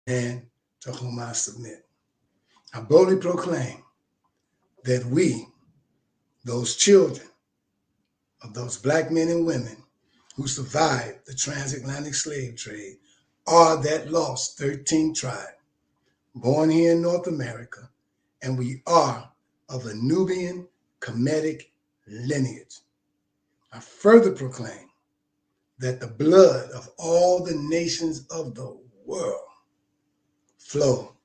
and to whom I submit. I boldly proclaim that we, those children of those black men and women who survived the transatlantic slave trade, are that lost 13th tribe, born here in North America, and we are of a Nubian Kemetic lineage. I further proclaim that the blood of all the nations of the world flow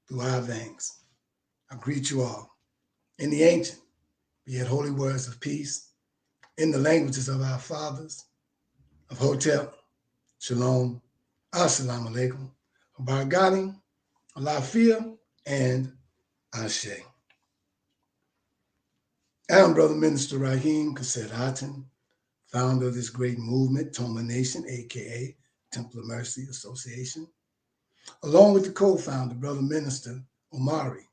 through our veins. I greet you all in the ancient, be it holy words of peace, in the languages of our fathers, of Hotep, Shalom, Assalamu alaikum, Bargani, Alafia, and Ashe. I'm Brother Minister Rahim Chesed Aton, founder of this great movement, Toma Nation, aka Temple of Mercy Association, along with the co-founder, Brother Minister Omari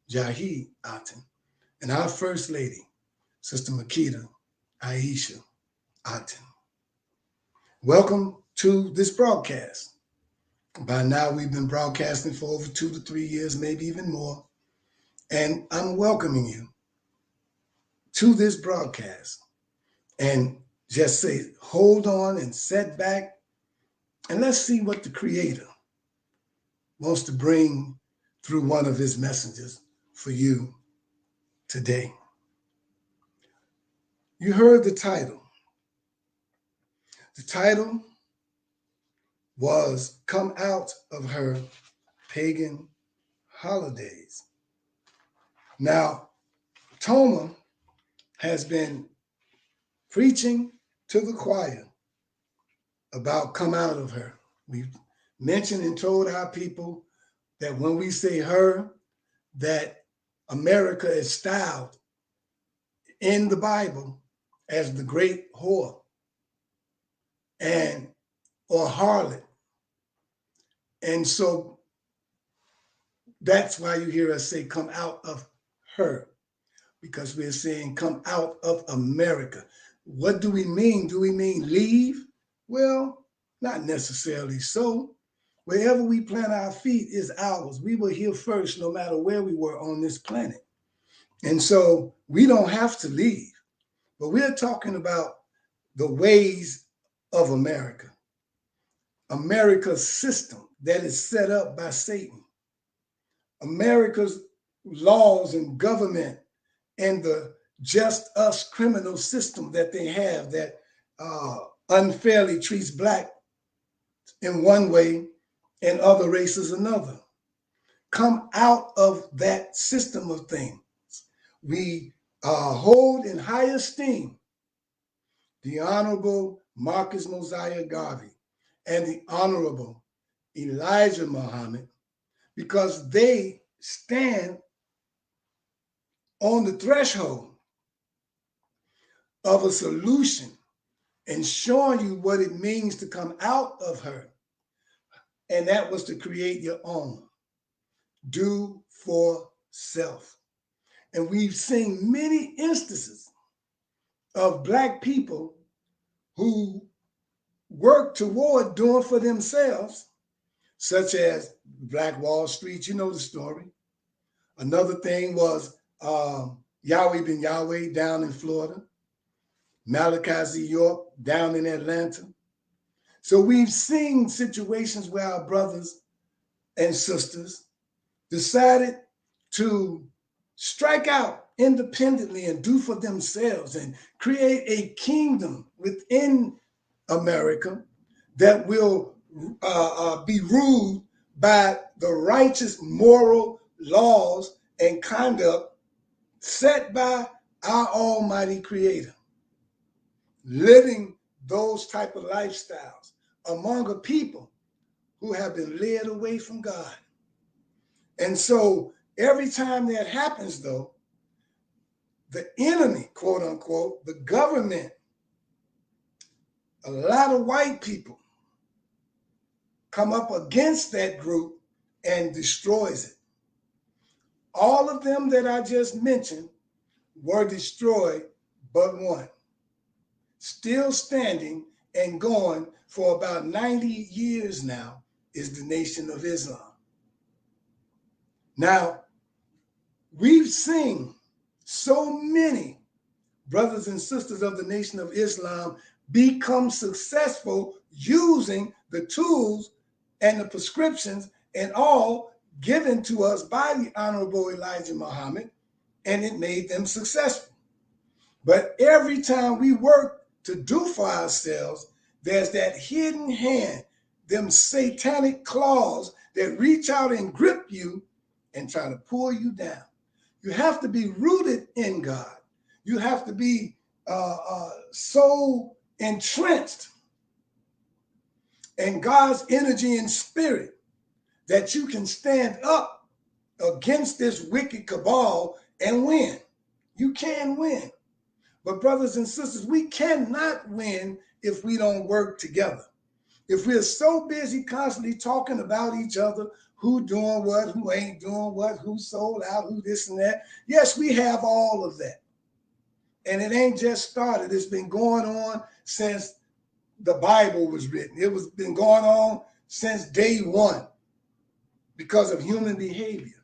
Jahi Aton, and our First Lady, Sister Makita Aisha Aton. Welcome to this broadcast. By now, we've been broadcasting for over 2 to 3 years, maybe even more, and I'm welcoming you to this broadcast. And just say, hold on and set back, and let's see what the Creator wants to bring through one of his messengers for you today. You heard the title. The title was Come Out of Her Pagan Holidays. Now, Toma has been preaching to the choir about come out of her. We've mentioned and told our people that when we say her, that America is styled in the Bible as the great whore and or harlot. And so that's why you hear us say come out of her, because we're saying come out of America. What do we mean? Do we mean leave? Well, not necessarily so. Wherever we plant our feet is ours. We were here first, no matter where we were on this planet. And so we don't have to leave. But we're talking about the ways of America. America's system that is set up by Satan. America's laws and government and the just us criminal system that they have that unfairly treats black in one way and other races another. Come out of that system of things. We hold in high esteem the Honorable Marcus Mosiah Garvey and the Honorable Elijah Muhammad, because they stand on the threshold of a solution and showing you what it means to come out of her. And that was to create your own. Do for self. And we've seen many instances of black people who work toward doing for themselves, such as Black Wall Street. You know the story. Another thing was Yahweh Ben Yahweh down in Florida, Malachi Z. York down in Atlanta. So we've seen situations where our brothers and sisters decided to strike out independently and do for themselves and create a kingdom within America that will be ruled by the righteous moral laws and conduct set by our almighty Creator. Living those type of lifestyles among a people who have been led away from God. And so every time that happens, though, the enemy, quote unquote, the government, a lot of white people come up against that group and destroys it. All of them that I just mentioned were destroyed but one. Still standing and going for about 90 years now is the Nation of Islam. Now, we've seen so many brothers and sisters of the Nation of Islam become successful using the tools and the prescriptions and all given to us by the Honorable Elijah Muhammad, and it made them successful. But every time we work to do for ourselves, there's that hidden hand, them satanic claws that reach out and grip you and try to pull you down. You have to be rooted in God. You have to be so entrenched in God's energy and spirit that you can stand up against this wicked cabal and win. You can win. But brothers and sisters, we cannot win if we don't work together. If we're so busy constantly talking about each other, who doing what, who ain't doing what, who sold out, who this and that. Yes, we have all of that. And it ain't just started. It's been going on since the Bible was written. It was been going on since day one because of human behavior.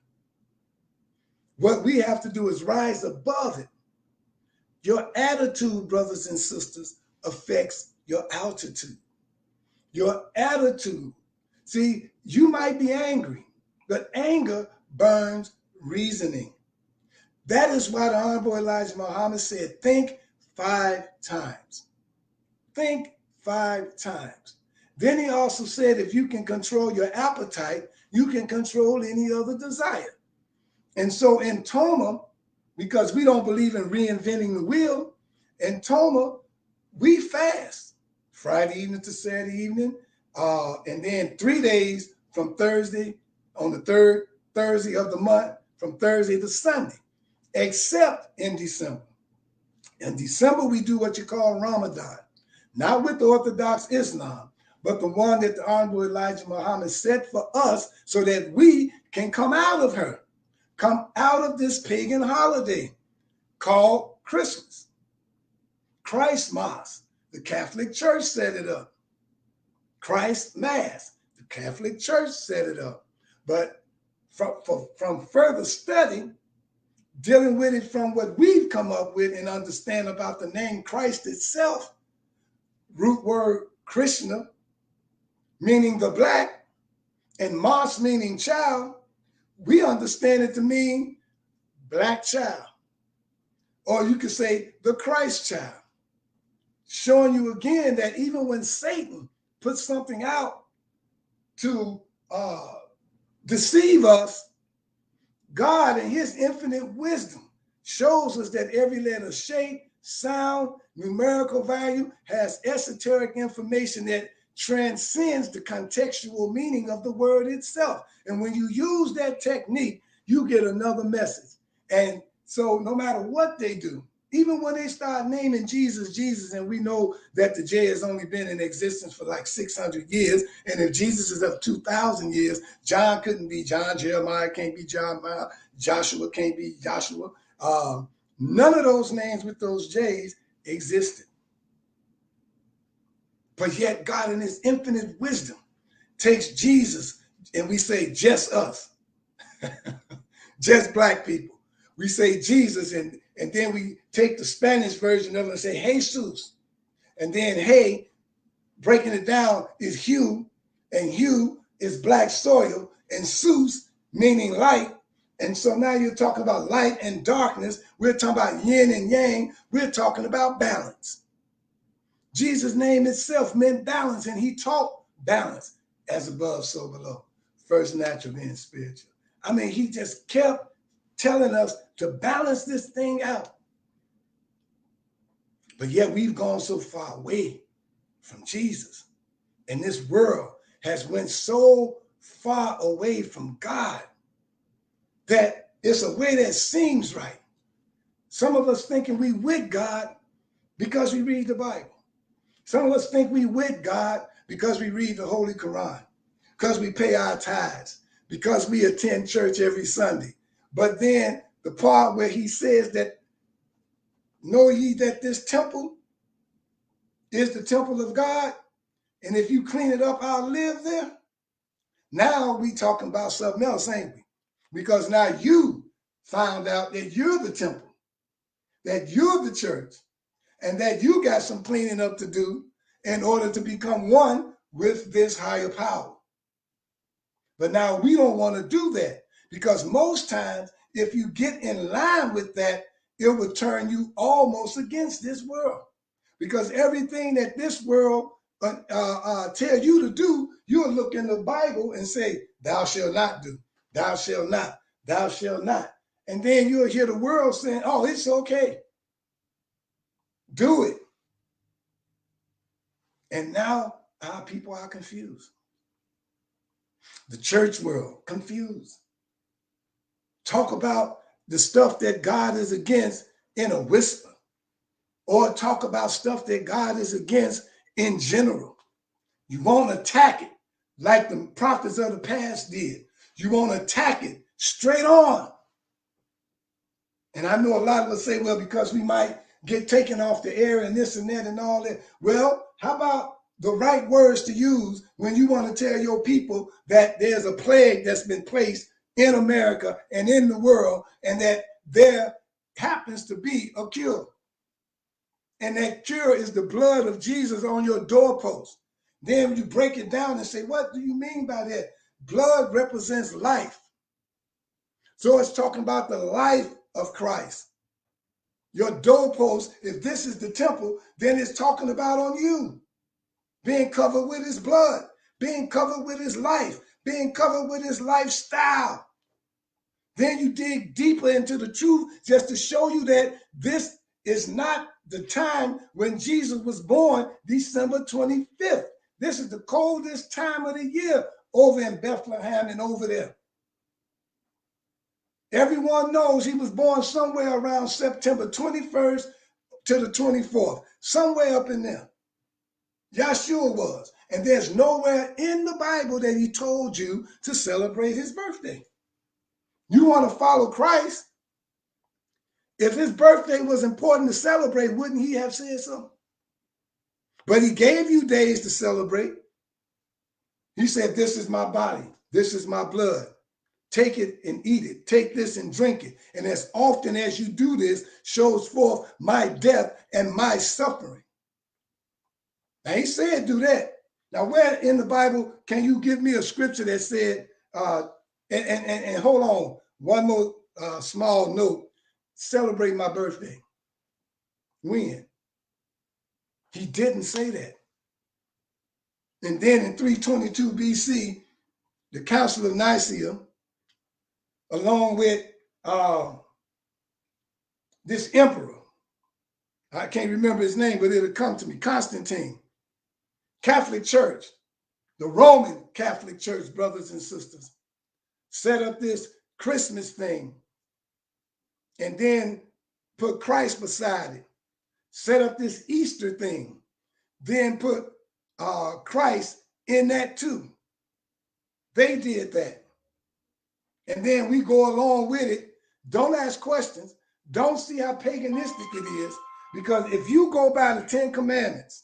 What we have to do is rise above it. Your attitude, brothers and sisters, affects your altitude. Your attitude. See, you might be angry, but anger burns reasoning. That is why the Honorable Elijah Muhammad said, think 5 times. Think 5 times. Then he also said, if you can control your appetite, you can control any other desire. And so in Toma, because we don't believe in reinventing the wheel, in Toma, we fast Friday evening to Saturday evening, and then 3 days from Thursday, on the 3rd Thursday of the month, from Thursday to Sunday, except in December. In December, we do what you call Ramadan, not with the Orthodox Islam, but the one that the Honorable Elijah Muhammad set for us so that we can come out of her, come out of this pagan holiday called Christmas. Christ Mass, the Catholic Church set it up. Christ Mass, the Catholic Church set it up. But from further study, dealing with it from what we've come up with and understand about the name Christ itself, root word Krishna, meaning the black, and Mas meaning child, we understand it to mean black child. Or you could say the Christ child, showing you again that even when Satan puts something out to deceive us, God in his infinite wisdom shows us that every letter, shape, sound, numerical value has esoteric information that transcends the contextual meaning of the word itself. And when you use that technique, you get another message. And so no matter what they do, even when they start naming Jesus, Jesus, and we know that the J has only been in existence for like 600 years, and if Jesus is of 2,000 years, John couldn't be John, Jeremiah can't be Jeremiah, Joshua can't be Joshua. None of those names with those J's existed. But yet God in his infinite wisdom takes Jesus and we say just us, just black people. We say Jesus and then we take the Spanish version of it and say Jesus. And then hey, breaking it down is hue, and hue is black soil, and sus meaning light. And so now you're talking about light and darkness. We're talking about yin and yang. We're talking about balance. Jesus' name itself meant balance, and he taught balance, as above, so below. First natural, then spiritual. I mean, he just kept telling us to balance this thing out. But yet we've gone so far away from Jesus. And this world has went so far away from God that it's a way that seems right. Some of us thinking we with God because we read the Bible. Some of us think we with God because we read the Holy Quran, because we pay our tithes, because we attend church every Sunday. But then the part where he says that, know ye that this temple is the temple of God, and if you clean it up, I'll live there. Now we talking about something else, ain't we? because now you found out that you're the temple, that you're the church, and that you got some cleaning up to do in order to become one with this higher power. But now we don't want to do that, because most times if you get in line with that, it will turn you almost against this world, because everything that this world tell you to do, you'll look in the Bible and say, thou shalt not do, thou shalt not, thou shalt not. And then you'll hear the world saying, oh, it's okay. Do it. And now our people are confused. The church world confused. Talk about the stuff that God is against in a whisper, or talk about stuff that God is against in general. You won't attack it like the prophets of the past did. You won't attack it straight on. And I know a lot of us say, well, because we might get taken off the air and this and that and all that. Well, how about the right words to use when you want to tell your people that there's a plague that's been placed in America and in the world, and that there happens to be a cure. And that cure is the blood of Jesus on your doorpost. Then you break it down and say, what do you mean by that? Blood represents life. So it's talking about the life of Christ. Your doorpost, if this is the temple, then it's talking about on you. Being covered with his blood, being covered with his life, being covered with his lifestyle. Then you dig deeper into the truth just to show you that this is not the time when Jesus was born, December 25th. This is the coldest time of the year over in Bethlehem and over there. Everyone knows he was born somewhere around September 21st to the 24th, somewhere up in there. Yeshua was. And there's nowhere in the Bible that he told you to celebrate his birthday. You want to follow Christ? If his birthday was important to celebrate, wouldn't he have said so? But he gave you days to celebrate. He said, this is my body. This is my blood. Take it and eat it. Take this and drink it. And as often as you do this, shows forth my death and my suffering. Now he said do that. Now where in the Bible can you give me a scripture that said, and hold on, one more small note, celebrate my birthday? When? He didn't say that. And then in 322 BC, the Council of Nicaea, along with this emperor, I can't remember his name, but it'll come to me, Constantine, Catholic Church, the Roman Catholic Church, brothers and sisters, set up this Christmas thing and then put Christ beside it. Set up this Easter thing, then put Christ in that too. They did that. And then we go along with it. Don't ask questions. Don't see how paganistic it is. Because if you go by the 10 Commandments,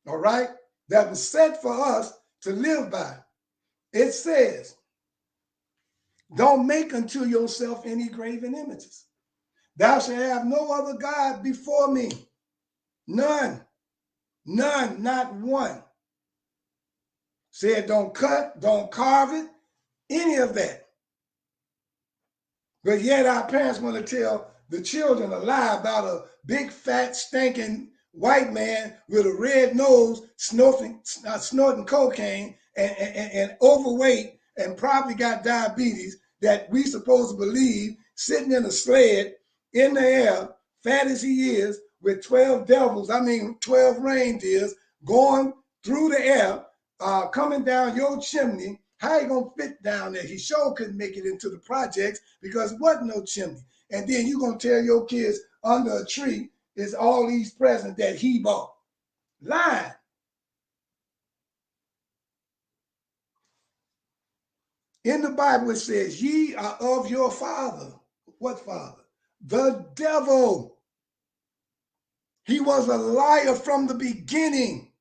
all right, that was set for us to live by, it says, don't make unto yourself any graven images. Thou shalt have no other God before me. None. None, not one. Said don't cut, don't carve it, any of that. But yet our parents want to tell the children a lie about a big, fat, stinking white man with a red nose snorting cocaine and overweight and probably got diabetes, that we supposed to believe sitting in a sled in the air, fat as he is, with 12 devils, 12 reindeers going through the air, coming down your chimney. How you gonna fit down there? He sure couldn't make it into the projects because there wasn't no chimney. And then you gonna tell your kids under a tree is all these presents that he bought. Lying. In the Bible it says, ye are of your father. What father? The devil. He was a liar from the beginning.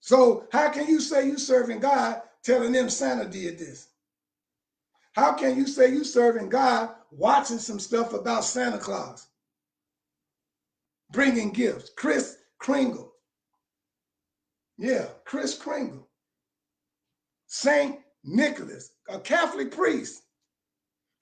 So how can you say you serving God telling them Santa did this? How can you say you serving God watching some stuff about Santa Claus? Bringing gifts. Kris Kringle. Yeah, Kris Kringle. St. Nicholas, a Catholic priest.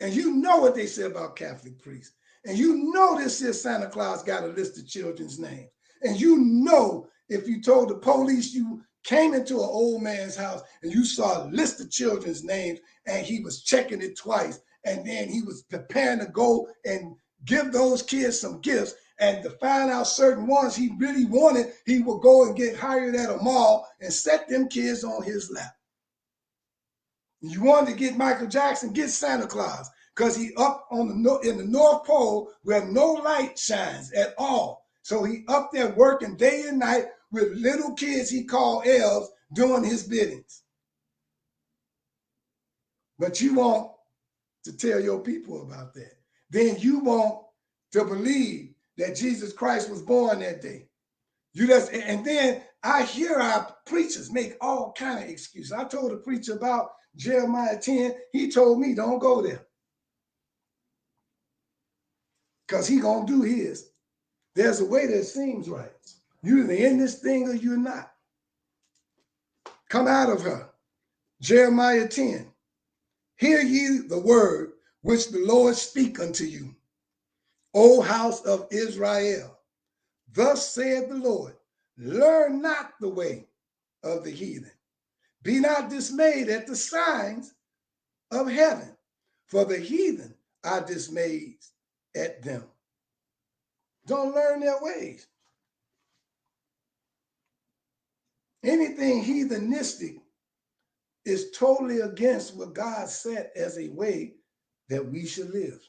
And you know what they say about Catholic priests. And you know this here Santa Claus got a list of children's names. And you know if you told the police you came into an old man's house and you saw a list of children's names and he was checking it twice and then he was preparing to go and give those kids some gifts, and to find out certain ones he really wanted, he would go and get hired at a mall and set them kids on his lap. You wanted to get Michael Jackson, get Santa Claus, because he up on in the North Pole where no light shines at all. So he up there working day and night with little kids he called elves doing his biddings. But you want to tell your people about that. Then you want to believe that Jesus Christ was born that day. And then I hear our preachers make all kind of excuses. I told a preacher about Jeremiah 10. He told me, don't go there. Because he going to do his. There's a way that seems right. You're either in this thing or you're not. Come out of her. Jeremiah 10. Hear ye the word which the Lord speak unto you, O house of Israel. Thus saith the Lord, learn not the way of the heathen. Be not dismayed at the signs of heaven, for the heathen are dismayed at them. Don't learn their ways. Anything heathenistic is totally against what God set as a way that we should live.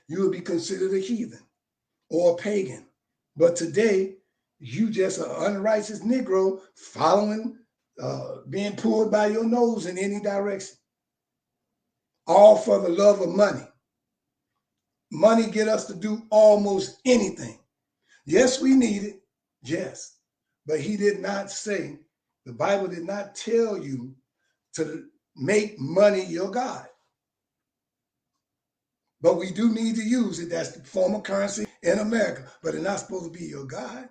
You will be considered a heathen or a pagan. But today, you just an unrighteous Negro following, being pulled by your nose in any direction. All for the love of money. Money get us to do almost anything. Yes, we need it. Yes. But he did not say, the Bible did not tell you to make money your God. But we do need to use it. That's the form of currency in America. But it's not supposed to be your God.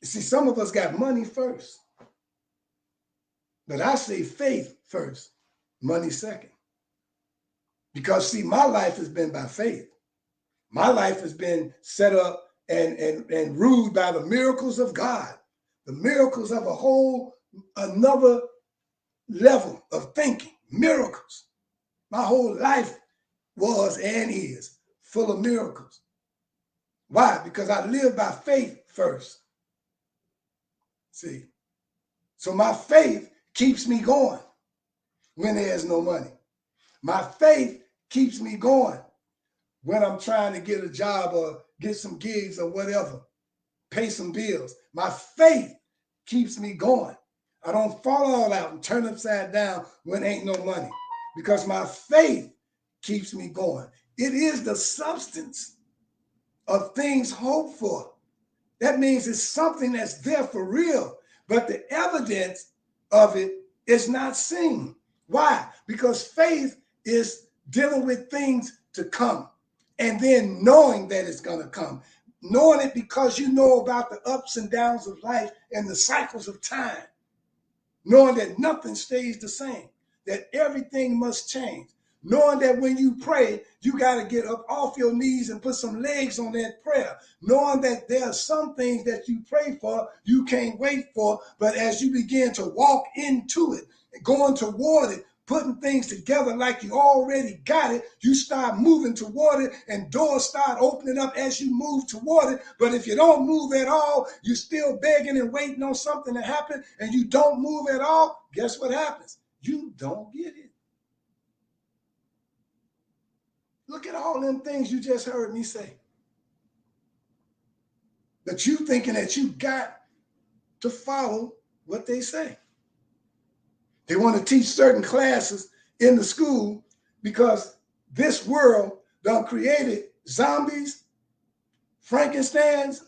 You see, some of us got money first. But I say faith first, money second. Because, see, my life has been by faith. My life has been set up and ruled by the miracles of God. The miracles of a whole another level of thinking. Miracles. My whole life was and is full of miracles. Why? Because I live by faith first. See? So my faith keeps me going when there's no money. My faith keeps me going when I'm trying to get a job or get some gigs or whatever, pay some bills. My faith keeps me going. I don't fall all out and turn upside down when ain't no money, because my faith keeps me going. It is the substance of things hoped for. That means it's something that's there for real, but the evidence of it is not seen. Why? Because faith is dealing with things to come and then knowing that it's going to come. Knowing it because you know about the ups and downs of life and the cycles of time. Knowing that nothing stays the same, that everything must change. Knowing that when you pray, you got to get up off your knees and put some legs on that prayer. Knowing that there are some things that you pray for, you can't wait for, but as you begin to walk into it, going toward it, putting things together like you already got it, you start moving toward it and doors start opening up as you move toward it. But if you don't move at all, you're still begging and waiting on something to happen and you don't move at all, guess what happens? You don't get it. Look at all them things you just heard me say. But you thinking that you got to follow what they say. They want to teach certain classes in the school because this world done created zombies, Frankensteins,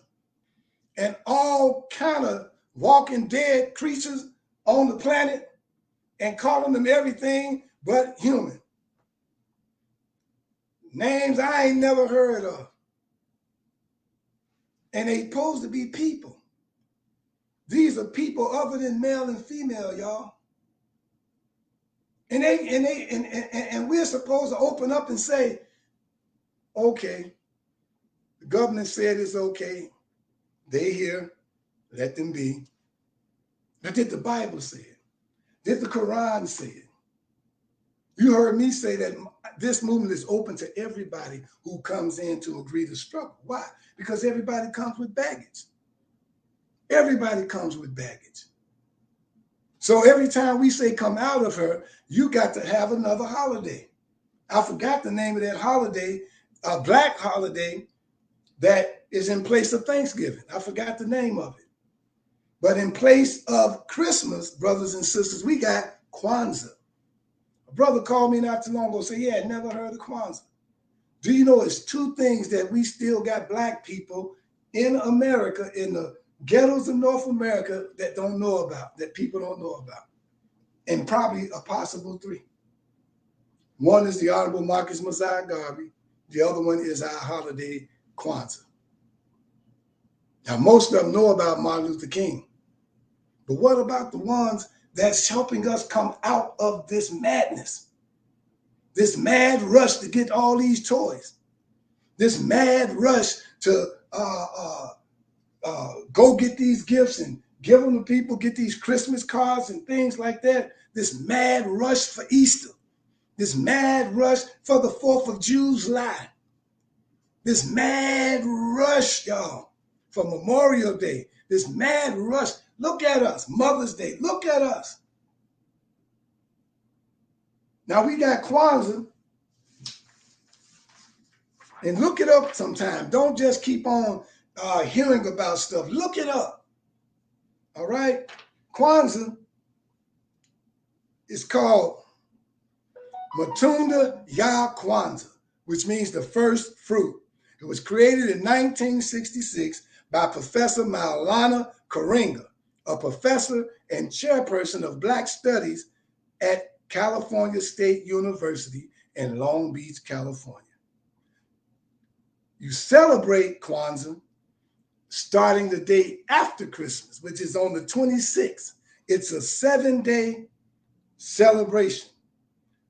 and all kind of walking dead creatures on the planet. and calling them everything but human. Names I ain't never heard of. And they supposed to be people. These are people other than male and female, y'all. And we're supposed to open up and say, okay, the government said it's okay. They here, let them be. But did the Bible say it? Did the Quran say it? You heard me say that this movement is open to everybody who comes in to agree to struggle. Why? Because everybody comes with baggage. Everybody comes with baggage. So every time we say come out of her, you got to have another holiday. I forgot the name of that holiday, a black holiday that is in place of Thanksgiving. I forgot the name of it. But in place of Christmas, brothers and sisters, we got Kwanzaa. A brother called me not too long ago and said, yeah, I never heard of Kwanzaa. Do you know it's two things that we still got black people in America, in the ghettos of North America, that don't know about, that people don't know about, and probably a possible three. One is the Honorable Marcus Mosiah Garvey. The other one is our holiday, Kwanzaa. Now, most of them know about Martin Luther King. But what about the ones that's helping us come out of this madness? This mad rush to get all these toys. This mad rush to go get these gifts and give them to people, get these Christmas cards and things like that. This mad rush for Easter. This mad rush for the 4th of July. This mad rush, y'all, for Memorial Day. This mad rush. Look at us. Mother's Day. Look at us. Now we got Kwanzaa. And look it up sometime. Don't just keep on hearing about stuff. Look it up. All right? Kwanzaa is called Matunda Ya Kwanzaa, which means the first fruit. It was created in 1966 by Professor Maulana Karenga, a professor and chairperson of Black Studies at California State University in Long Beach, California. You celebrate Kwanzaa starting the day after Christmas, which is on the 26th. It's a 7-day celebration.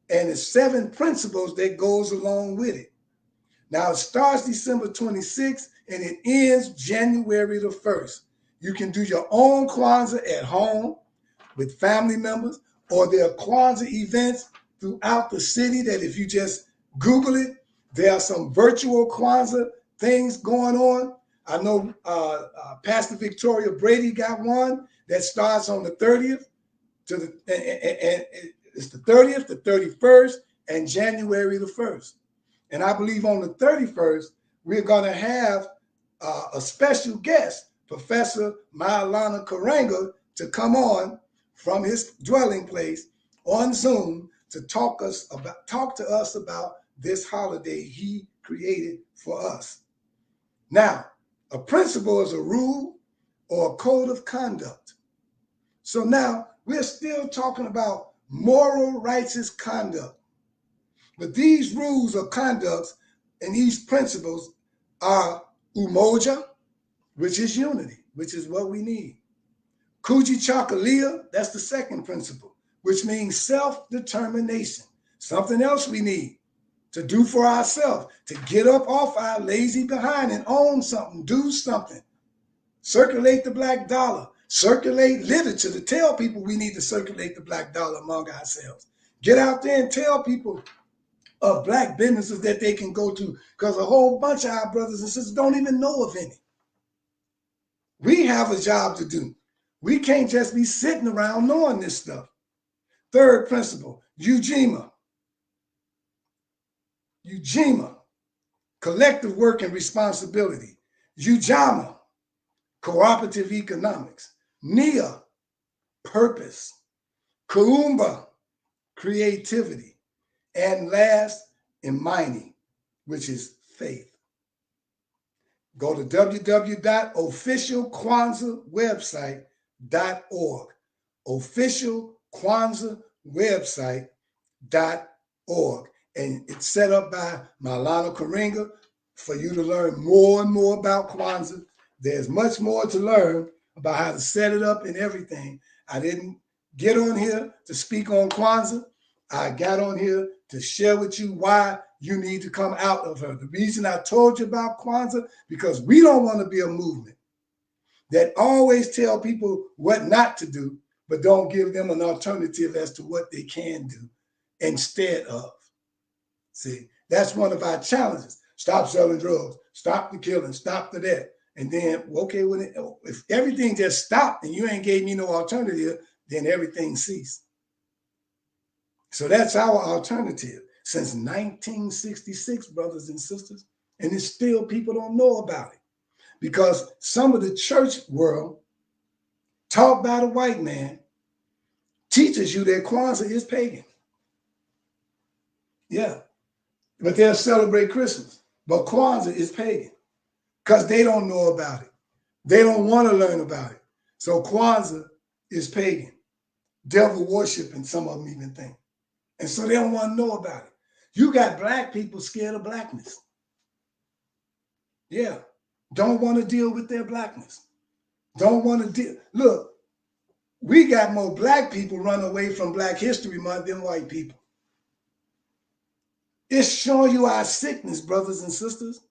And it's 7 principles that goes along with it. Now, it starts December 26th and it ends January the 1st. You can do your own Kwanzaa at home with family members, or there are Kwanzaa events throughout the city that if you just Google it, there are some virtual Kwanzaa things going on. I know Pastor Victoria Brady got one that starts on the 30th and it's the 30th, the 31st, and January the 1st. And I believe on the 31st, we're going to have a special guest, Professor Maulana Karenga, to come on from his dwelling place on Zoom to talk to us about this holiday he created for us. Now, a principle is a rule or a code of conduct. So now we're still talking about moral, righteous conduct. But these rules of conduct and these principles are umoja, which is unity, which is what we need. Kujichagulia, that's the second principle, which means self-determination. Something else we need to do for ourselves, to get up off our lazy behind and own something, do something. Circulate the black dollar. Circulate literature to tell people we need to circulate the black dollar among ourselves. Get out there and tell people of black businesses that they can go to, because a whole bunch of our brothers and sisters don't even know of any. We have a job to do. We can't just be sitting around knowing this stuff. Third principle, Ujima. Ujima, collective work and responsibility. Ujama, cooperative economics. Nia, purpose. Kuumba, creativity. And last, Imani, which is faith. Go to www.officialkwanzaawebsite.org. Official Kwanzaa website.org. And it's set up by Maulana Karinga for you to learn more and more about Kwanzaa. There's much more to learn about how to set it up and everything. I didn't get on here to speak on Kwanzaa. I got on here to share with you why you need to come out of her. The reason I told you about Kwanzaa, because we don't want to be a movement that always tell people what not to do, but don't give them an alternative as to what they can do instead of. See, that's one of our challenges. Stop selling drugs, stop the killing, stop the that. And then, okay, if everything just stopped and you ain't gave me no alternative, then everything ceased. So that's our alternative since 1966, brothers and sisters. And it's still people don't know about it because some of the church world taught by the white man teaches you that Kwanzaa is pagan. Yeah, but they'll celebrate Christmas. But Kwanzaa is pagan because they don't know about it. They don't want to learn about it. So Kwanzaa is pagan. Devil worshiping, some of them even think. And so they don't want to know about it. You got black people scared of blackness. Yeah, don't want to deal with their blackness. Don't want to deal. Look, we got more black people run away from Black History Month than white people. It's showing you our sickness, brothers and sisters.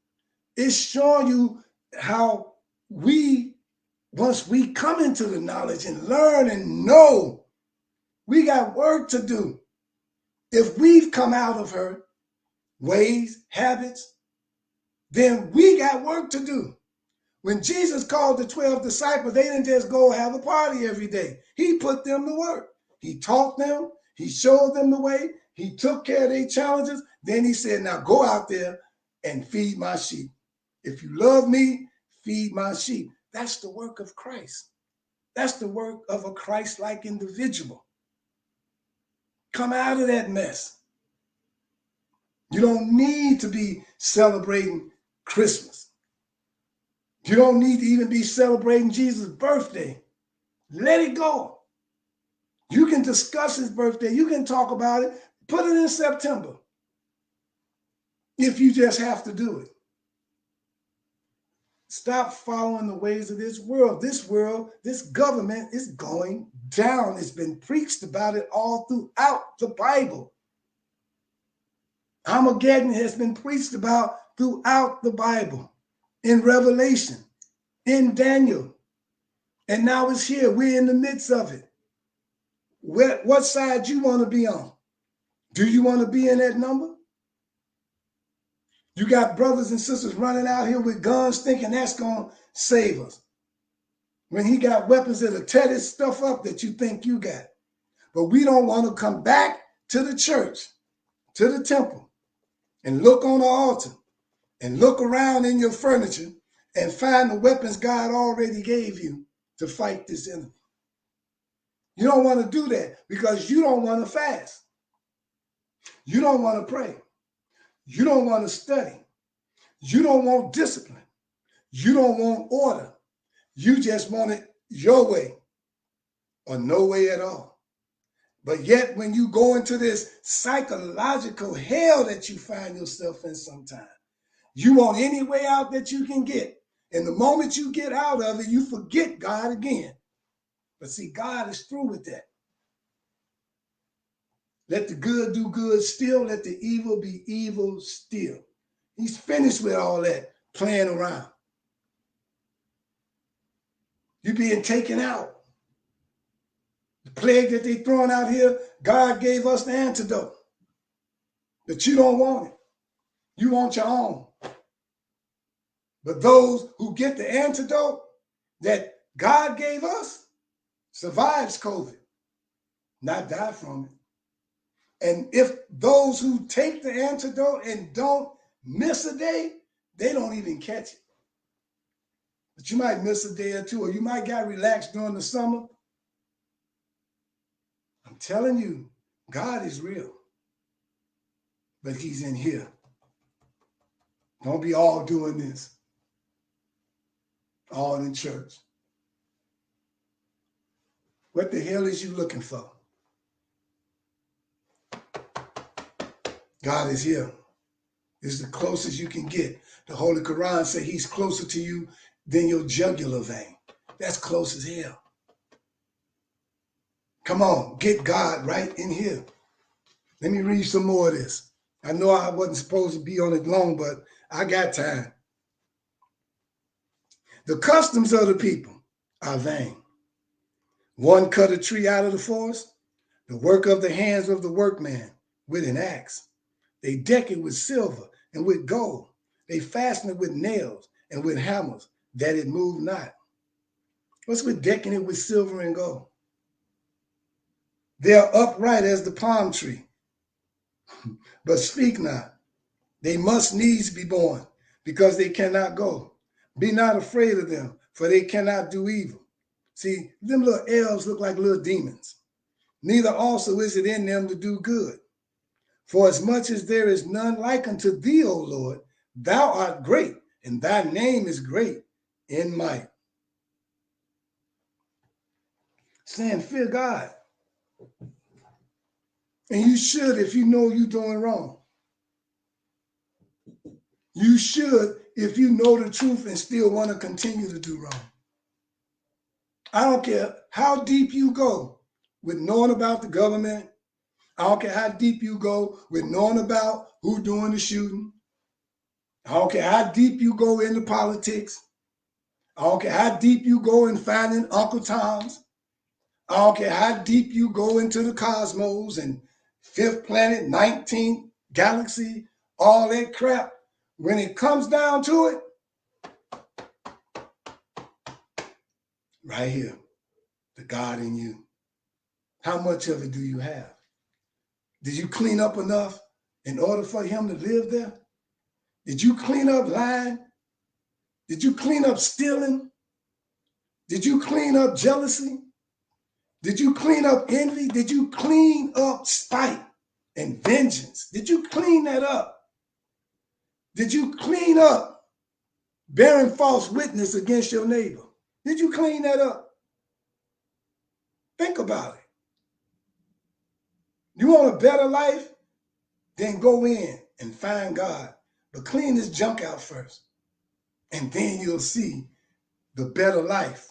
It's showing you how once we come into the knowledge and learn and know, we got work to do. If we've come out of her ways, habits, then we got work to do. When Jesus called the 12 disciples, they didn't just go have a party every day. He put them to work. He taught them. He showed them the way. He took care of their challenges. Then he said, now go out there and feed my sheep. If you love me, feed my sheep. That's the work of Christ. That's the work of a Christ-like individual. Come out of that mess. You don't need to be celebrating Christmas. You don't need to even be celebrating Jesus' birthday. Let it go. You can discuss his birthday. You can talk about it. Put it in September if you just have to do it. Stop following the ways of this world. This government is going down. It's been preached about it all throughout the Bible. Armageddon has been preached about throughout the Bible, in Revelation, in Daniel. And now it's here. We're in the midst of it. What side you want to be on? Do you want to be in that number? You got brothers and sisters running out here with guns thinking that's going to save us. When he got weapons that'll tear this stuff up that you think you got. But we don't want to come back to the church, to the temple, and look on the altar and look around in your furniture and find the weapons God already gave you to fight this enemy. You don't want to do that because you don't want to fast. You don't want to pray. You don't want to study. You don't want discipline. You don't want order. You just want it your way or no way at all. But yet when you go into this psychological hell that you find yourself in sometimes, you want any way out that you can get. And the moment you get out of it, you forget God again. But see, God is through with that. Let the good do good still. Let the evil be evil still. He's finished with all that playing around. You're being taken out. The plague that they're throwing out here, God gave us the antidote. But you don't want it. You want your own. But those who get the antidote that God gave us survives COVID, not die from it. And if those who take the antidote and don't miss a day, they don't even catch it. But you might miss a day or two, or you might get relaxed during the summer. I'm telling you, God is real. But he's in here. Don't be all doing this. All in church. What the hell is you looking for? God is here. This is the closest you can get. The Holy Quran says he's closer to you than your jugular vein. That's close as hell. Come on, get God right in here. Let me read some more of this. I know I wasn't supposed to be on it long, but I got time. The customs of the people are vain. One cut a tree out of the forest, the work of the hands of the workman with an axe. They deck it with silver and with gold. They fasten it with nails and with hammers, that it move not. What's with decking it with silver and gold? They are upright as the palm tree, but speak not. They must needs be born, because they cannot go. Be not afraid of them, for they cannot do evil. See, them little elves look like little demons. Neither also is it in them to do good. For as much as there is none like unto thee, O Lord, thou art great, and thy name is great in might. Saying, fear God. And you should if you know you're doing wrong. You should if you know the truth and still want to continue to do wrong. I don't care how deep you go with knowing about the government. I don't care how deep you go with knowing about who doing the shooting. I don't care how deep you go into politics. I don't care how deep you go in finding Uncle Toms. I don't care how deep you go into the cosmos and fifth planet, 19th galaxy, all that crap. When it comes down to it, right here, the God in you. How much of it do you have? Did you clean up enough in order for him to live there? Did you clean up lying? Did you clean up stealing? Did you clean up jealousy? Did you clean up envy? Did you clean up spite and vengeance? Did you clean that up? Did you clean up bearing false witness against your neighbor? Did you clean that up? Think about it. You want a better life? Then go in and find God. But clean this junk out first. And then you'll see the better life,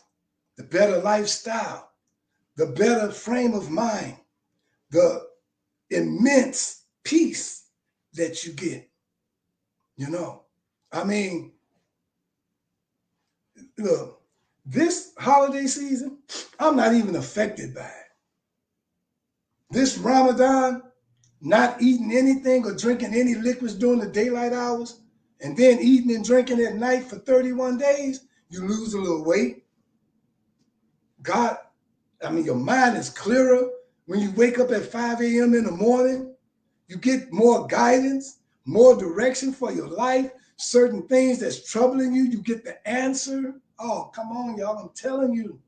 the better lifestyle, the better frame of mind, the immense peace that you get. You know, I mean, look, this holiday season, I'm not even affected by it. This Ramadan, not eating anything or drinking any liquids during the daylight hours, and then eating and drinking at night for 31 days, you lose a little weight. God, I mean, your mind is clearer when you wake up at 5 a.m. in the morning. You get more guidance, more direction for your life. Certain things that's troubling you, you get the answer. Oh, come on, y'all, I'm telling you.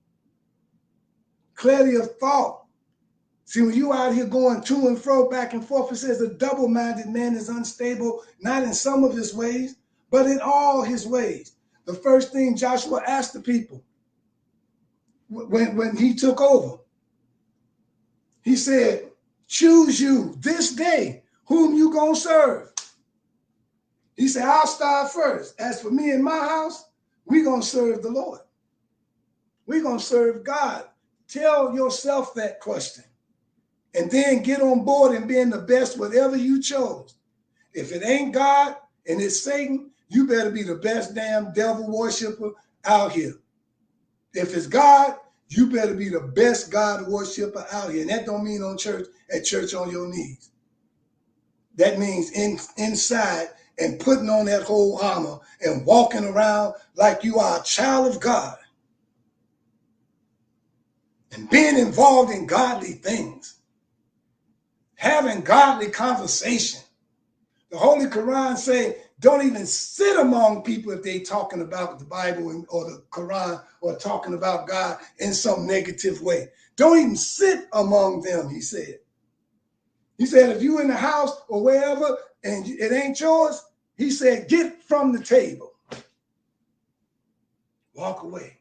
Clarity of thought. See, when you out here going to and fro, back and forth, it says a double-minded man is unstable, not in some of his ways, but in all his ways. The first thing Joshua asked the people when he took over, he said, choose you this day whom you gonna serve. He said, I'll start first. As for me and my house, we're gonna serve the Lord. We're gonna serve God. Tell yourself that question. And then get on board and being the best whatever you chose. If it ain't God and it's Satan, you better be the best damn devil worshiper out here. If it's God, you better be the best God worshiper out here. And that don't mean at church on your knees. That means inside and putting on that whole armor and walking around like you are a child of God. And being involved in godly things. Having godly conversation. The Holy Quran say, don't even sit among people if they talking about the Bible or the Quran or talking about God in some negative way. Don't even sit among them, he said. He said, if you in the house or wherever and it ain't yours, he said, get from the table. Walk away.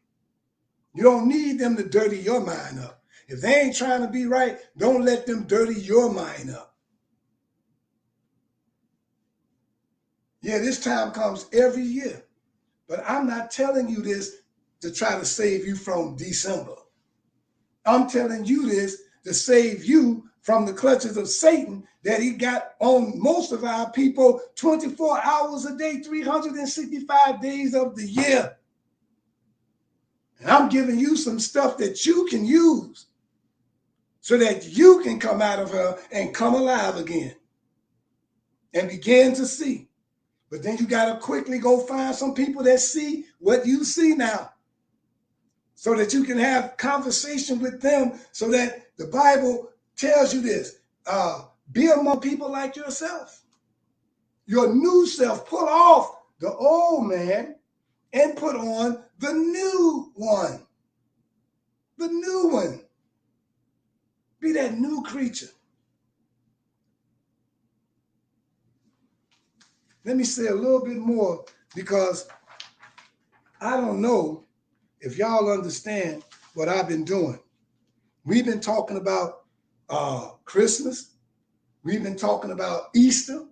You don't need them to dirty your mind up. If they ain't trying to be right, don't let them dirty your mind up. Yeah, this time comes every year. But I'm not telling you this to try to save you from December. I'm telling you this to save you from the clutches of Satan that he got on most of our people 24 hours a day, 365 days of the year. And I'm giving you some stuff that you can use so that you can come out of her and come alive again and begin to see. But then you got to quickly go find some people that see what you see now so that you can have conversation with them so that the Bible tells you this. Be among people like yourself. Your new self. Pull off the old man and put on the new one. The new one. Be that new creature. Let me say a little bit more because I don't know if y'all understand what I've been doing. We've been talking about Christmas. We've been talking about Easter,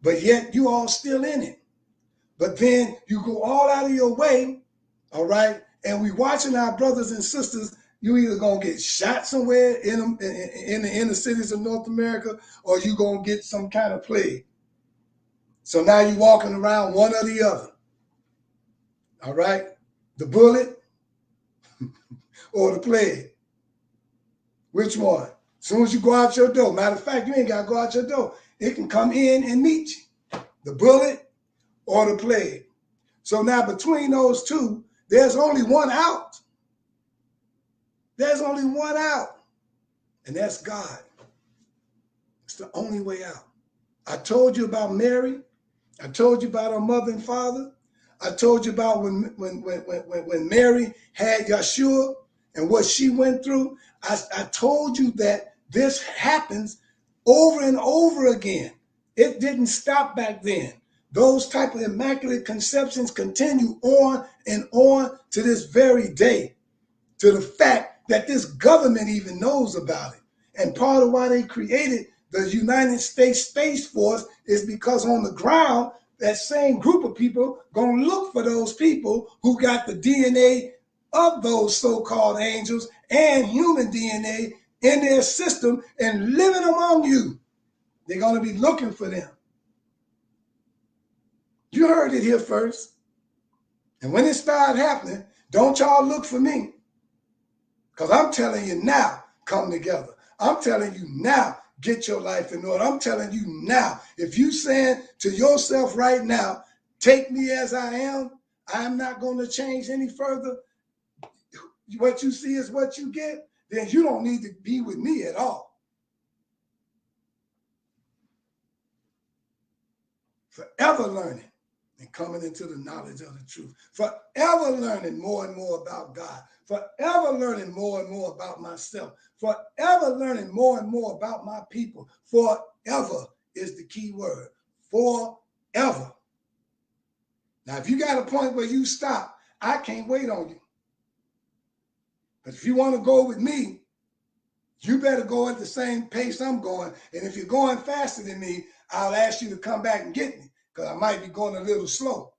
but yet you all still in it. But then you go all out of your way, all right? And we watching our brothers and sisters, you either going to get shot somewhere in the inner cities of North America or you going to get some kind of plague. So now you're walking around one or the other, all right? The bullet or the plague. Which one? As soon as you go out your door, matter of fact, you ain't got to go out your door. It can come in and meet you, the bullet or the plague. So now between those two, there's only one out. There's only one out, and that's God. It's the only way out. I told you about Mary. I told you about her mother and father. I told you about when Mary had Yeshua and what she went through. I told you that this happens over and over again. It didn't stop back then. Those type of immaculate conceptions continue on and on to this very day, to the fact that this government even knows about it. And part of why they created the United States Space Force is because on the ground, that same group of people going to look for those people who got the DNA of those so-called angels and human DNA in their system and living among you. They're going to be looking for them. You heard it here first. And when it started happening, don't y'all look for me. Because I'm telling you now, come together. I'm telling you now, get your life in order. I'm telling you now, if you saying to yourself right now, take me as I am not going to change any further. What you see is what you get, then you don't need to be with me at all. Forever learning and coming into the knowledge of the truth. Forever learning more and more about God. Forever learning more and more about myself. Forever learning more and more about my people. Forever is the key word. Forever. Now, if you got a point where you stop, I can't wait on you. But if you want to go with me, you better go at the same pace I'm going. And if you're going faster than me, I'll ask you to come back and get me because I might be going a little slow.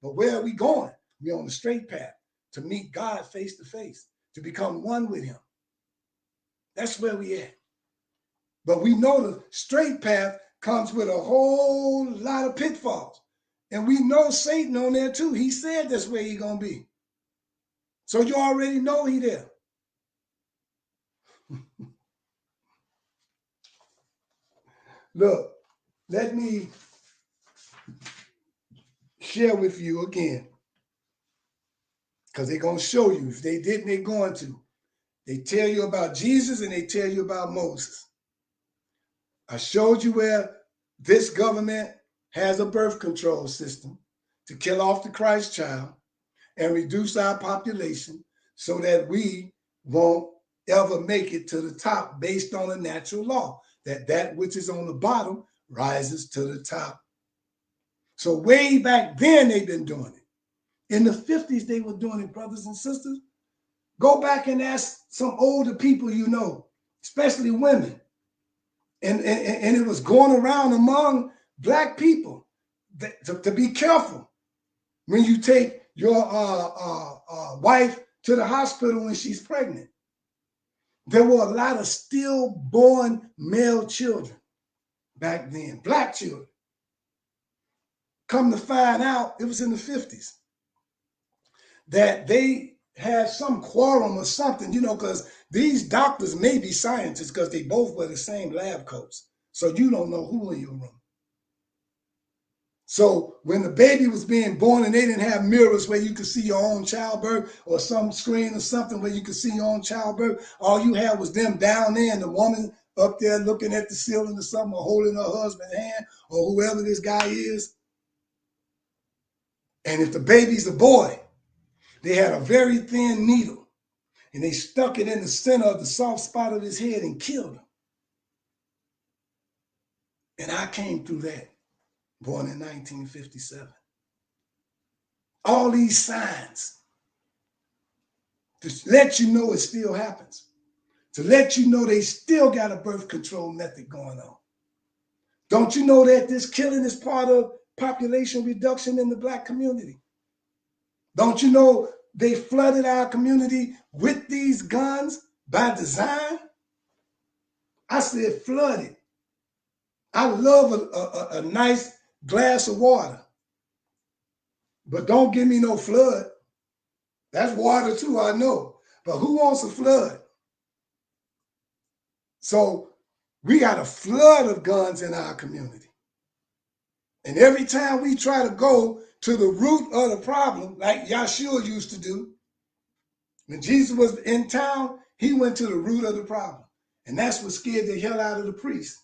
But where are we going? We're on the straight path to meet God face to face, to become one with him. That's where we at. But we know the straight path comes with a whole lot of pitfalls. And we know Satan on there too. He said that's where he's going to be. So you already know he there. Look, let me share with you again. Because they're going to show you. If they didn't, they're going to. They tell you about Jesus and they tell you about Moses. I showed you where this government has a birth control system to kill off the Christ child and reduce our population so that we won't ever make it to the top based on a natural law, that which is on the bottom rises to the top. So way back then, they've been doing it. In the 50s, they were doing it, brothers and sisters. Go back and ask some older people you know, especially women. And it was going around among black people. to be careful when you take your wife to the hospital when she's pregnant. There were a lot of stillborn male children back then, black children. Come to find out, it was in the 50s, that they had some quorum or something, because these doctors may be scientists because they both wear the same lab coats. So you don't know who in your room. So when the baby was being born and they didn't have mirrors where you could see your own childbirth or some screen or something where you could see your own childbirth, all you had was them down there and the woman up there looking at the ceiling or something or holding her husband's hand or whoever this guy is. And if the baby's a boy, they had a very thin needle and they stuck it in the center of the soft spot of his head and killed him. And I came through that. Born in 1957. All these signs to let you know it still happens, to let you know they still got a birth control method going on. Don't you know that this killing is part of population reduction in the black community? Don't you know they flooded our community with these guns by design? I said flooded. I love a nice glass of water, but don't give me no flood. That's water too, I know, but who wants a flood? So we got a flood of guns in our community. And every time we try to go to the root of the problem, like Yahshua used to do, when Jesus was in town, he went to the root of the problem. And that's what scared the hell out of the priests,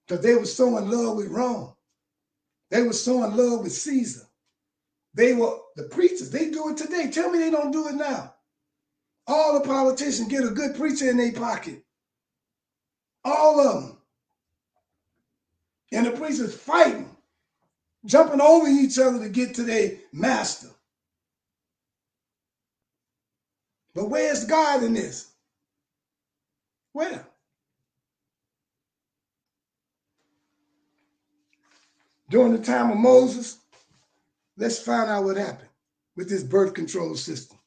because they were so in love with Rome. They were so in love with Caesar. They were the preachers. They do it today. Tell me they don't do it now. All the politicians get a good preacher in their pocket. All of them. And the preachers fighting, jumping over each other to get to their master. But where's God in this? Where? During the time of Moses, let's find out what happened with this birth control system.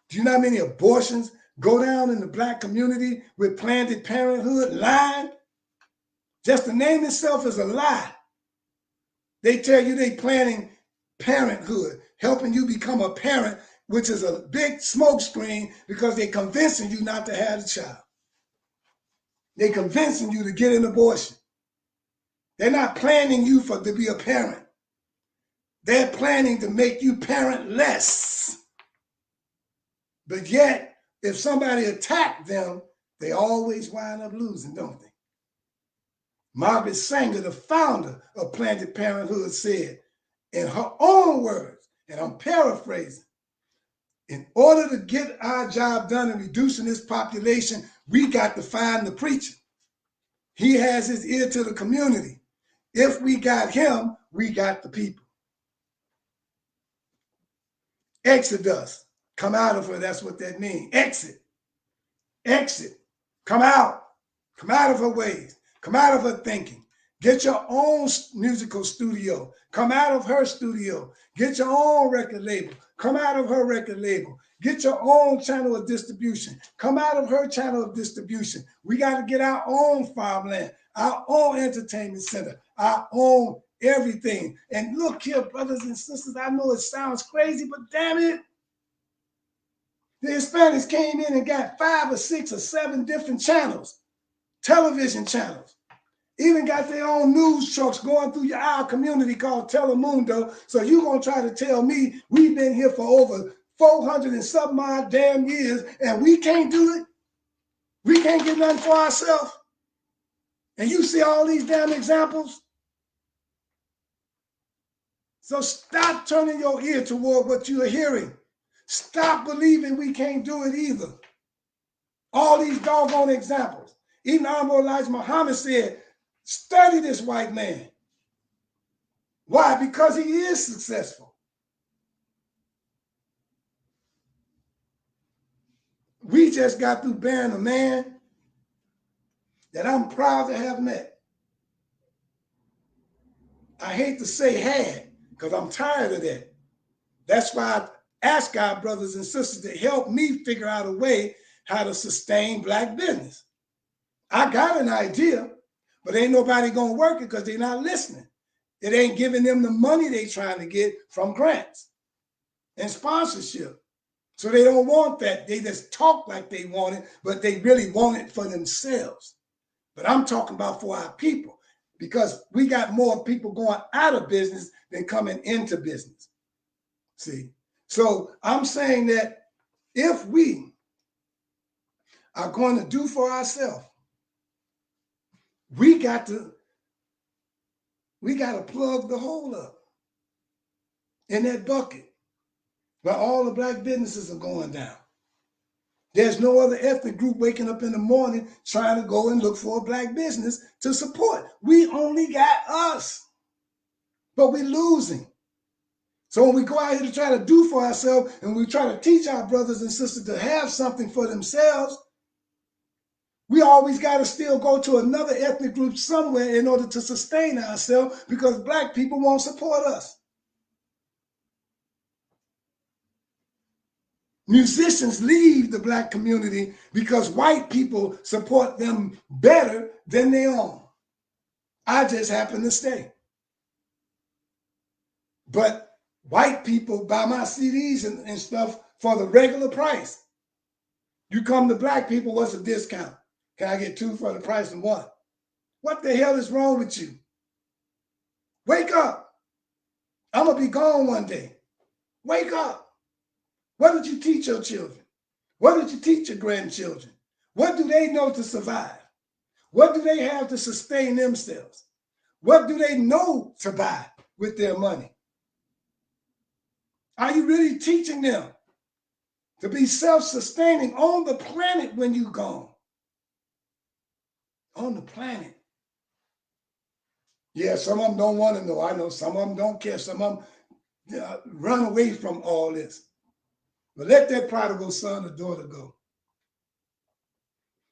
Do you know how many abortions go down in the black community with Planned Parenthood lying? Just the name itself is a lie. They tell you they planning parenthood, helping you become a parent, which is a big smokescreen because they're convincing you not to have a child. They're convincing you to get an abortion. They're not planning you to be a parent. They're planning to make you parentless. But yet, if somebody attacked them, they always wind up losing, don't they? Margaret Sanger, the founder of Planned Parenthood, said in her own words, and I'm paraphrasing, in order to get our job done in reducing this population, we got to find the preacher. He has his ear to the community. If we got him, we got the people. Exodus, come out of her, that's what that means. Exit, come out of her ways, come out of her thinking. Get your own musical studio, come out of her studio. Get your own record label, come out of her record label. Get your own channel of distribution, come out of her channel of distribution. We got to get our own farmland, our own entertainment center, our own everything. And look here, brothers and sisters, I know it sounds crazy, but damn it, the Hispanics came in and got 5 or 6 or 7 different channels, television channels, even got their own news trucks going through our community called Telemundo. So you're going to try to tell me we've been here for over 400 and some odd damn years and we can't do it? We can't get nothing for ourselves? And you see all these damn examples? So stop turning your ear toward what you are hearing. Stop believing we can't do it either. All these doggone examples. Even Honorable Elijah Muhammad said, study this white man. Why? Because he is successful. We just got through bearing a man that I'm proud to have met. I hate to say had, because I'm tired of that. That's why I ask our brothers and sisters to help me figure out a way how to sustain Black business. I got an idea, but ain't nobody gonna work it because they're not listening. It ain't giving them the money they trying to get from grants and sponsorship. So they don't want that. They just talk like they want it, but they really want it for themselves. But I'm talking about for our people, because we got more people going out of business than coming into business. See? So I'm saying that if we are going to do for ourselves, we got to plug the hole up in that bucket where all the Black businesses are going down. There's no other ethnic group waking up in the morning trying to go and look for a Black business to support. We only got us, but we're losing. So when we go out here to try to do for ourselves and we try to teach our brothers and sisters to have something for themselves, we always got to still go to another ethnic group somewhere in order to sustain ourselves, because Black people won't support us. Musicians leave the Black community because white people support them better than their own. I just happen to stay. But white people buy my CDs and stuff for the regular price. You come to Black people, what's a discount? Can I get 2 for the price of 1? What the hell is wrong with you? Wake up. I'm going to be gone one day. Wake up. What did you teach your children? What did you teach your grandchildren? What do they know to survive? What do they have to sustain themselves? What do they know to buy with their money? Are you really teaching them to be self-sustaining on the planet when you're gone? On the planet. Yeah, some of them don't want to know. I know some of them don't care. Some of them run away from all this. But let that prodigal son or daughter go.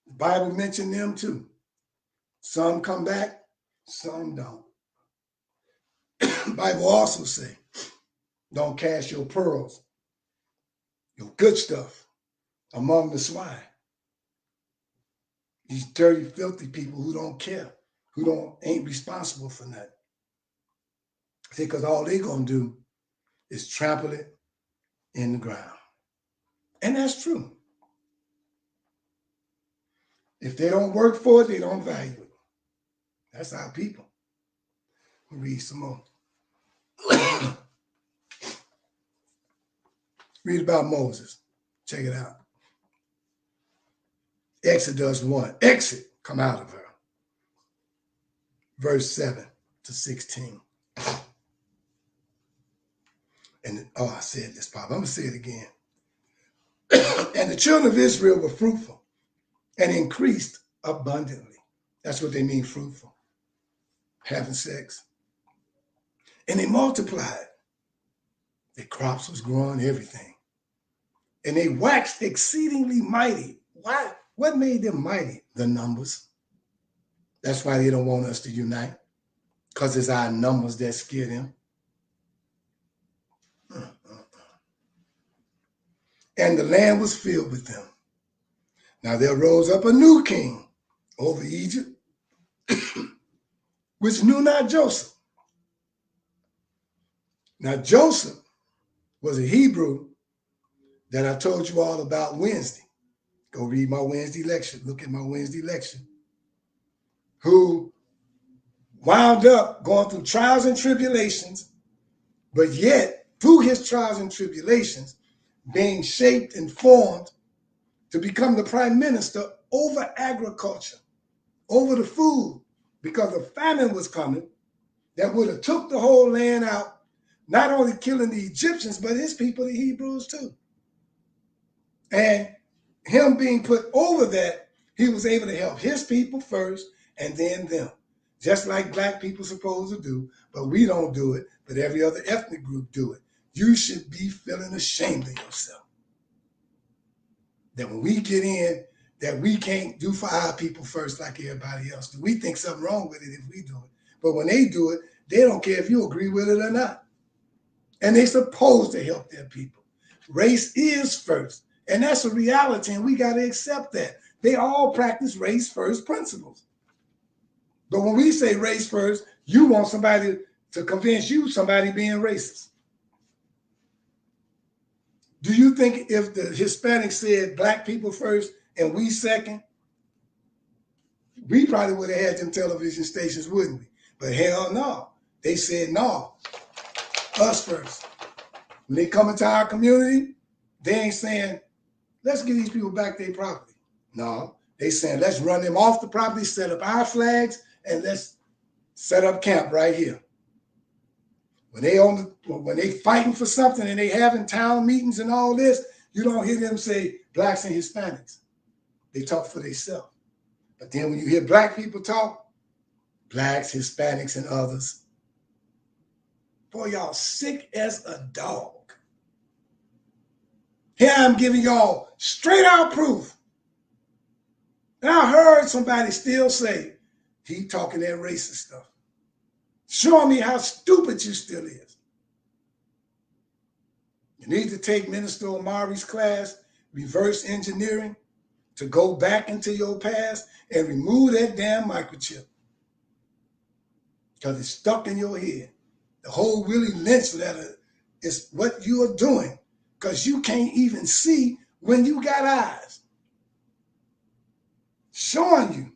The Bible mentioned them too. Some come back, some don't. The Bible also say, don't cast your pearls, your good stuff, among the swine. These dirty, filthy people who don't care, who ain't responsible for nothing. See, because all they gonna do is trample it in the ground. And that's true. If they don't work for it, they don't value it. That's our people. We'll read some more. Read about Moses. Check it out. Exodus 1. Exit, come out of her. Verse 7 to 16. And I said this, Pop. I'm going to say it again. And the children of Israel were fruitful and increased abundantly. That's what they mean, fruitful. Having sex. And they multiplied. Their crops was growing, everything. And they waxed exceedingly mighty. Why? What made them mighty? The numbers. That's why they don't want us to unite. Because it's our numbers that scare them. And the land was filled with them. Now there rose up a new king over Egypt, which knew not Joseph. Now Joseph was a Hebrew that I told you all about Wednesday. Go read my Wednesday lecture. Look at my Wednesday lecture. Who wound up going through trials and tribulations, but yet through his trials and tribulations, being shaped and formed to become the prime minister over agriculture, over the food, because a famine was coming that would have took the whole land out, not only killing the Egyptians, but his people, the Hebrews too. And him being put over that, he was able to help his people first and then them. Just like Black people supposed to do, but we don't do it, but every other ethnic group do it. You should be feeling ashamed of yourself. That when we get in, that we can't do for our people first like everybody else do. We think something wrong with it if we do it. But when they do it, They don't care if you agree with it or not. And they're supposed to help their people. Race is first. And that's a reality, and we got to accept that. They all practice race first principles. But when we say race first, you want somebody to convince you somebody being racist. Do you think if the Hispanics said black people first and we second, we probably would have had them television stations, wouldn't we? But hell no. They said no, us first. When they come into our community, they ain't saying, let's give these people back their property. No, they saying, let's run them off the property, set up our flags, and let's set up camp right here. When they fighting for something and they having town meetings and all this, you don't hear them say blacks and Hispanics. They talk for themselves. But then when you hear black people talk, blacks, Hispanics, and others, boy, y'all sick as a dog. Here I'm giving y'all straight out proof. And I heard somebody still say, he talking that racist stuff. Showing me how stupid you still is. You need to take Minister Omari's class, reverse engineering, to go back into your past and remove that damn microchip. Because it's stuck in your head. The whole Willie Lynch letter is what you are doing. Because you can't even see when you got eyes. Showing you.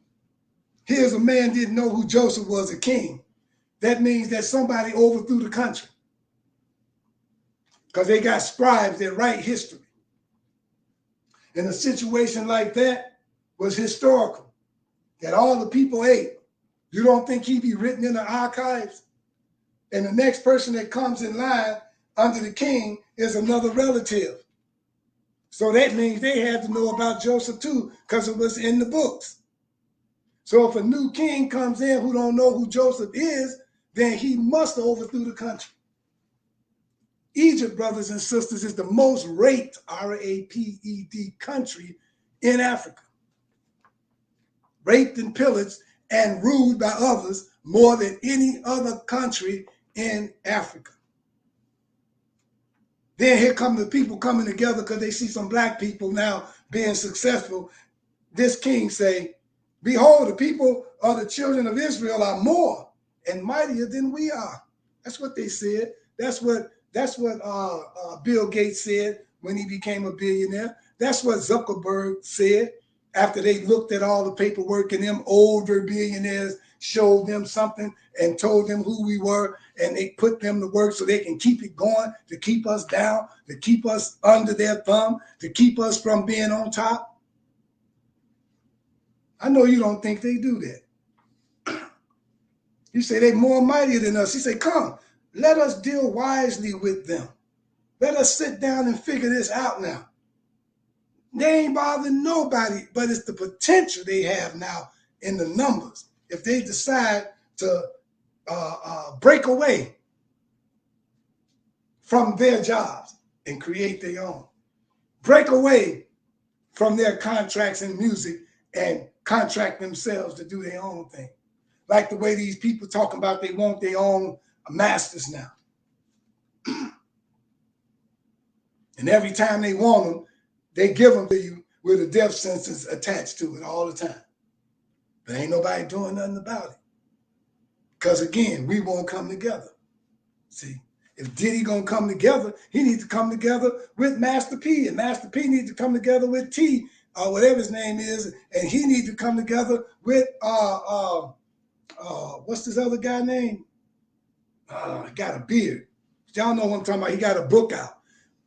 Here's a man didn't know who Joseph was a king. That means that somebody overthrew the country. Because they got scribes that write history. And a situation like that was historical. That all the people ate. You don't think he'd be written in the archives? And the next person that comes in line under the king is another relative. So that means they had to know about Joseph too, because it was in the books. So if a new king comes in who don't know who Joseph is, then he must have overthrew the country. Egypt, brothers and sisters, is the most raped, R-A-P-E-D, country in Africa. Raped and pillaged and ruled by others more than any other country in Africa. Then here come the people coming together because they see some black people now being successful. This king say, behold, the people of the children of Israel are more and mightier than we are. That's what they said. That's what Bill Gates said when he became a billionaire. That's what Zuckerberg said after they looked at all the paperwork and them older billionaires showed them something and told them who we were, and they put them to work so they can keep it going, to keep us down, to keep us under their thumb, to keep us from being on top. I know you don't think they do that. You say they're more mighty than us. He say, come, let us deal wisely with them. Let us sit down and figure this out now. They ain't bothering nobody, but it's the potential they have now in the numbers. If they decide to break away from their jobs and create their own. Break away from their contracts in music and contract themselves to do their own thing. Like the way these people talking about they want their own masters now. And every time they want them, they give them to you with a death sentence attached to it all the time. But ain't nobody doing nothing about it. Because again, we won't come together. See, if Diddy gonna come together, he needs to come together with Master P, and Master P needs to come together with T, or whatever his name is, and he needs to come together with what's this other guy name? He got a beard. Y'all know what I'm talking about. He got a book out.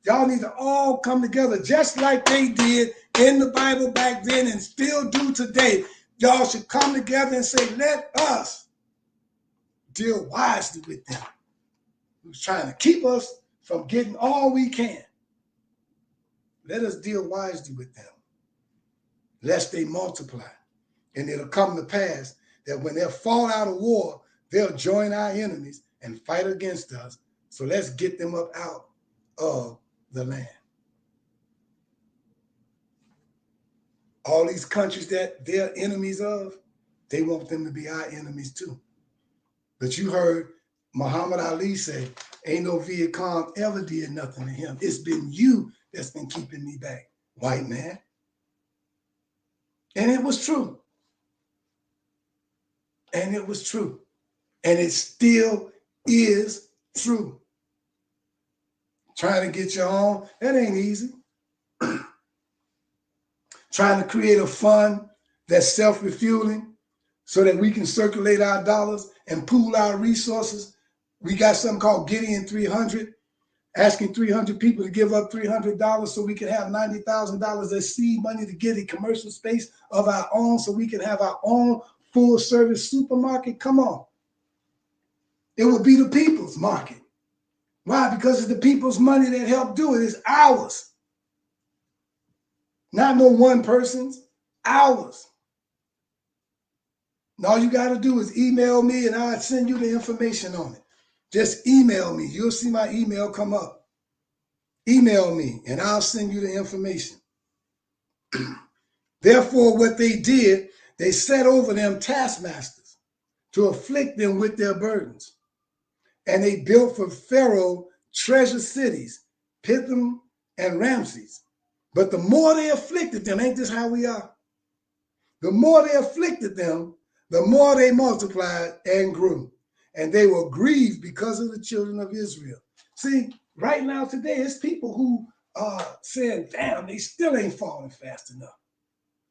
Y'all need to all come together just like they did in the Bible back then and still do today. Y'all should come together and say, let us deal wisely with them. Who's trying to keep us from getting all we can. Let us deal wisely with them, lest they multiply. And it'll come to pass that when they'll fall out of war, they'll join our enemies and fight against us. So let's get them up out of the land. All these countries that they're enemies of, they want them to be our enemies too. But you heard Muhammad Ali said, ain't no Viet Cong ever did nothing to him. It's been you that's been keeping me back, white man. And it was true. And it was true. And it still is true. Trying to get your own, that ain't easy. Trying to create a fund that's self-refueling so that we can circulate our dollars and pool our resources. We got something called Gideon 300, asking 300 people to give up $300 so we can have $90,000 as seed money to get a commercial space of our own so we can have our own full-service supermarket. Come on. It will be the people's market. Why? Because it's the people's money that helped do it. It's ours. Not no one person's, ours. And all you got to do is email me and I'll send you the information on it. Just email me. You'll see my email come up. Email me and I'll send you the information. Therefore, what they did, they set over them taskmasters to afflict them with their burdens. And they built for Pharaoh treasure cities, Pithom and Ramses. But the more they afflicted them, ain't this how we are? The more they afflicted them, the more they multiplied and grew. And they were grieved because of the children of Israel. See, right now today, it's people who are saying, damn, they still ain't falling fast enough.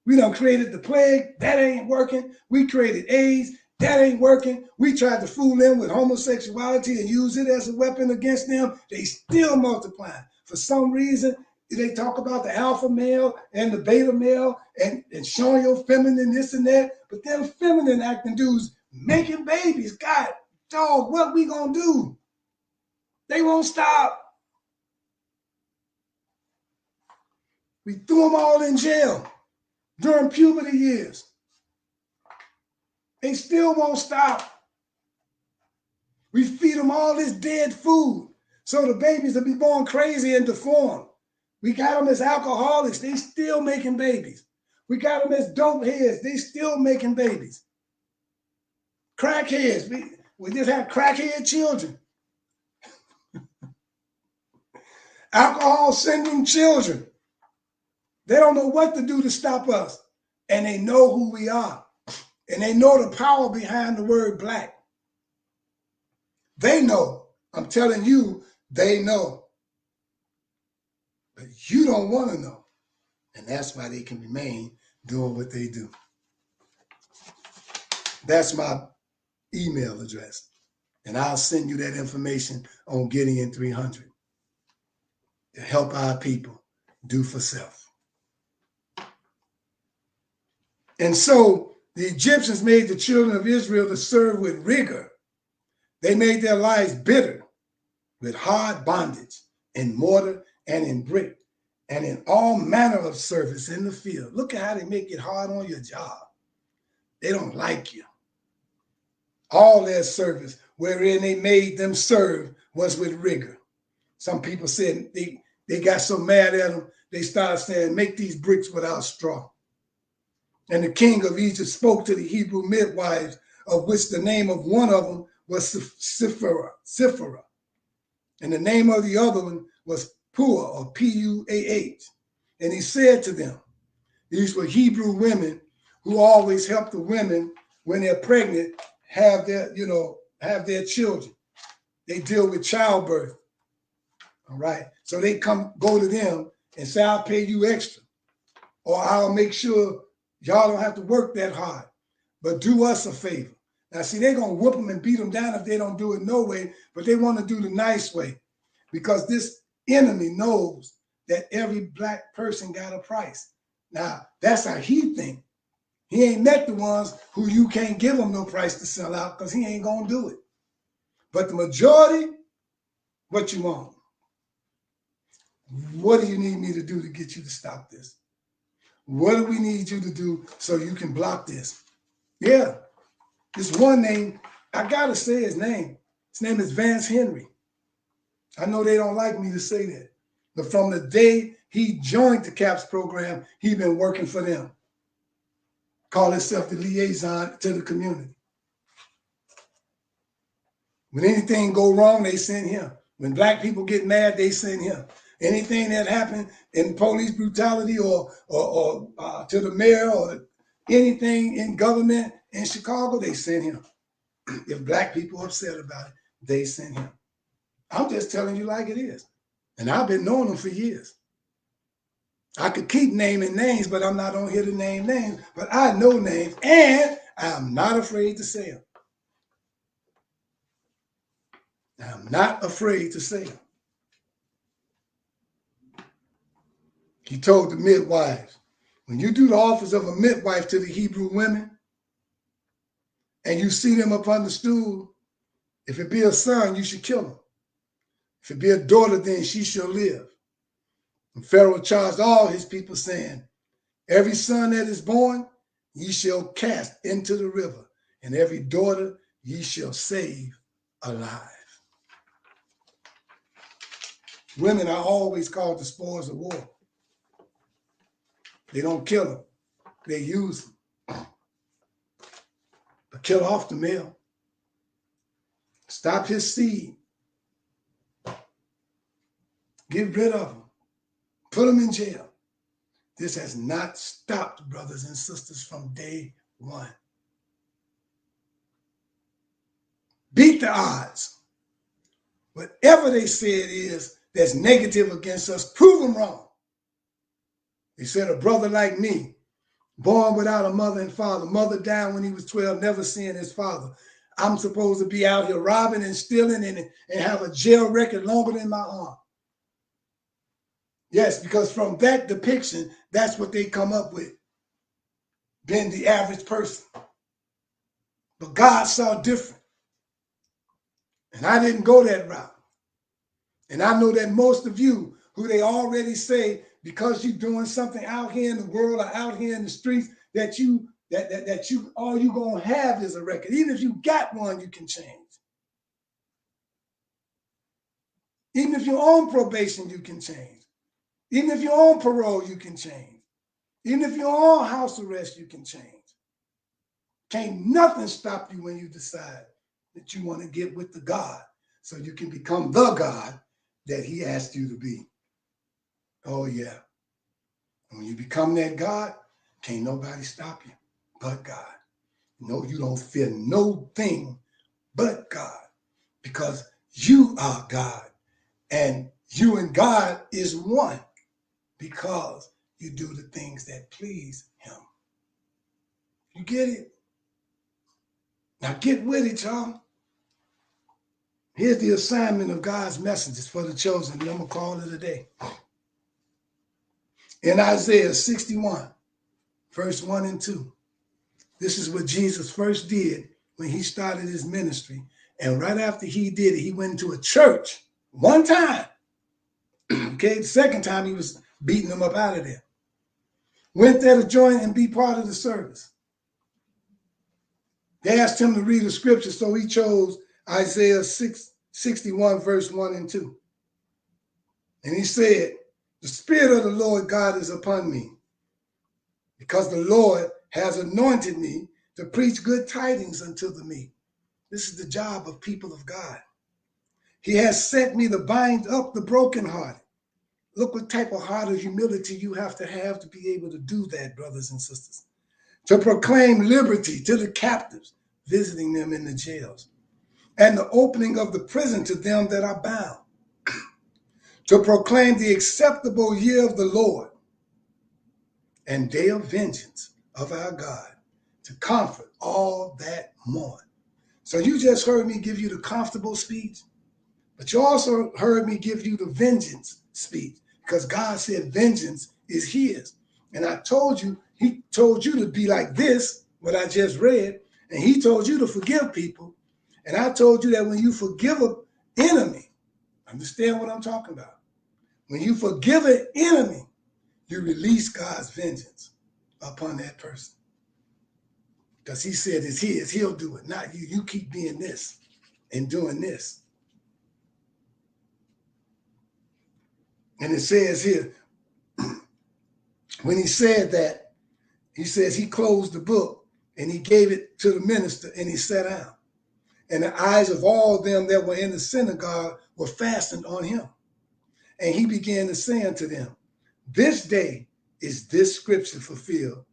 We done created the plague, that ain't working. We created AIDS, that ain't working. We tried to fool them with homosexuality and use it as a weapon against them. They still multiplying. For some reason, they talk about the alpha male and the beta male and showing your feminine this and that. But them feminine acting dudes making babies. God, dog, what we gonna do? They won't stop. We threw them all in jail during puberty years. They still won't stop. We feed them all this dead food so the babies will be born crazy and deformed. We got them as alcoholics. They still making babies. We got them as dope heads. They still making babies. Crackheads. We just have crackhead children. Alcohol sending children. They don't know what to do to stop us. And they know who we are. And they know the power behind the word black. They know. I'm telling you, they know. But you don't want to know. And that's why they can remain doing what they do. That's my email address. And I'll send you that information on Gideon 300 to help our people do for self. And so the Egyptians made the children of Israel to serve with rigor. They made their lives bitter with hard bondage in mortar and in brick and in all manner of service in the field. Look at how they make it hard on your job. They don't like you. All their service wherein they made them serve was with rigor. Some people said they got so mad at them, they started saying, make these bricks without straw. And the king of Egypt spoke to the Hebrew midwives, of which the name of one of them was Siphrah. And the name of the other one was Puah, or P-U-A-H. And he said to them, these were Hebrew women who always help the women when they're pregnant have their children. They deal with childbirth. All right. So they go to them and say, I'll pay you extra. Or I'll make sure y'all don't have to work that hard. But do us a favor. Now, see, they're going to whoop them and beat them down if they don't do it no way, but they want to do the nice way because this enemy knows that every black person got a price. Now, that's how he think. He ain't met the ones who you can't give them no price to sell out because he ain't going to do it. But the majority, what you want? What do you need me to do to get you to stop this? What do we need you to do so you can block this? Yeah. This one name, I got to say his name. His name is Vance Henry. I know they don't like me to say that. But from the day he joined the CAPS program, he's been working for them. Call himself the liaison to the community. When anything go wrong, they send him. When black people get mad, they send him. Anything that happened in police brutality or to the mayor or anything in government in Chicago, they send him. If black people are upset about it, they send him. I'm just telling you like it is. And I've been knowing them for years. I could keep naming names, but I'm not on here to name names. But I know names, and I'm not afraid to say them. I'm not afraid to say them. He told the midwives, when you do the office of a midwife to the Hebrew women, and you see them upon the stool, if it be a son, you should kill him. If it be a daughter, then she shall live. And Pharaoh charged all his people, saying, every son that is born, ye shall cast into the river, and every daughter ye shall save alive. Women are always called the spoils of war. They don't kill them. They use them. But kill off the male. Stop his seed. Get rid of him. Put him in jail. This has not stopped, brothers and sisters, from day one. Beat the odds. Whatever they say it is that's negative against us, prove them wrong. They said a brother like me, born without a mother and father, mother died when he was 12, never seeing his father. I'm supposed to be out here robbing and stealing and have a jail record longer than my arm. Yes, because from that depiction, that's what they come up with, being the average person. But God saw different. And I didn't go that route. And I know that most of you, who they already say, because you're doing something out here in the world or out here in the streets, that you all you gonna have is a record. Even if you got one, you can change. Even if you're on probation, you can change. Even if you're on parole, you can change. Even if you're on house arrest, you can change. Can't nothing stop you when you decide that you want to get with the God so you can become the God that he asked you to be. Oh, yeah. And when you become that God, can't nobody stop you but God. No, you don't fear no thing but God, because you are God and you and God is one, because you do the things that please him. You get it? Now get with it, y'all. Here's the assignment of God's messages for the chosen, and I'm going to call it a day. In Isaiah 61, verse 1 and 2, this is what Jesus first did when he started his ministry. And right after he did it, he went into a church one time. Okay, the second time he was beating them up out of there. Went there to join and be part of the service. They asked him to read a scripture, so he chose Isaiah 61, verse 1 and 2. And he said, the Spirit of the Lord God is upon me, because the Lord has anointed me to preach good tidings unto the meek. This is the job of people of God. He has sent me to bind up the brokenhearted. Look what type of heart of humility you have to be able to do that, brothers and sisters. To proclaim liberty to the captives, visiting them in the jails, and the opening of the prison to them that are bound. To proclaim the acceptable year of the Lord and day of vengeance of our God, to comfort all that mourn. So you just heard me give you the comfortable speech, but you also heard me give you the vengeance speech, because God said vengeance is his. And I told you, he told you to be like this, what I just read, and he told you to forgive people. And I told you that when you forgive an enemy, understand what I'm talking about. When you forgive an enemy, you release God's vengeance upon that person. Because he said it's his, he'll do it, not you. You keep being this and doing this. And it says here, when he said that, he says he closed the book and he gave it to the minister and he sat down. and the eyes of all them that were in the synagogue were fastened on him. And he began to say unto them, this day is this scripture fulfilled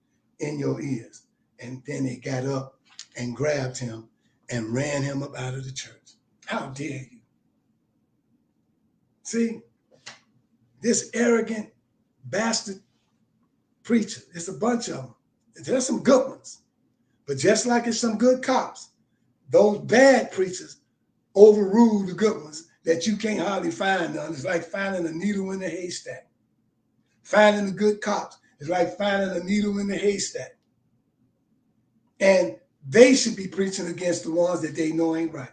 in your ears. And then they got up and grabbed him and ran him up out of the church. How dare you? See, this arrogant bastard preacher, it's a bunch of them. There's some good ones. But just like it's some good cops, those bad preachers overrule the good ones that you can't hardly find none. It's like finding a needle in the haystack. Finding the good cops is like finding a needle in the haystack. And they should be preaching against the ones that they know ain't right.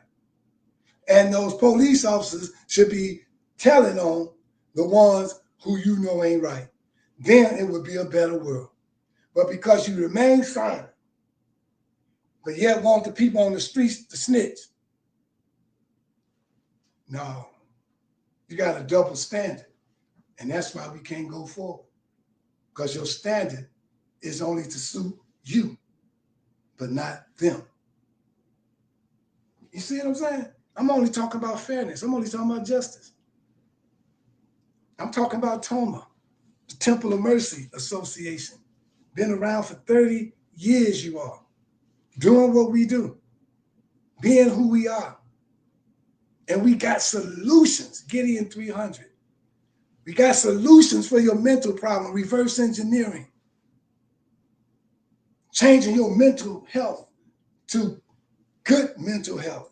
And those police officers should be telling on the ones who you know ain't right. Then it would be a better world. But because you remain silent, but yet want the people on the streets to snitch, no, you got a double standard. And that's why we can't go forward. Because your standard is only to suit you, but not them. You see what I'm saying? I'm only talking about fairness. I'm only talking about justice. I'm talking about TOMA, the Temple of Mercy Association. Been around for 30 years, you all. Doing what we do. Being who we are. And we got solutions. Gideon 300. We got solutions for your mental problem. Reverse engineering. Changing your mental health to good mental health.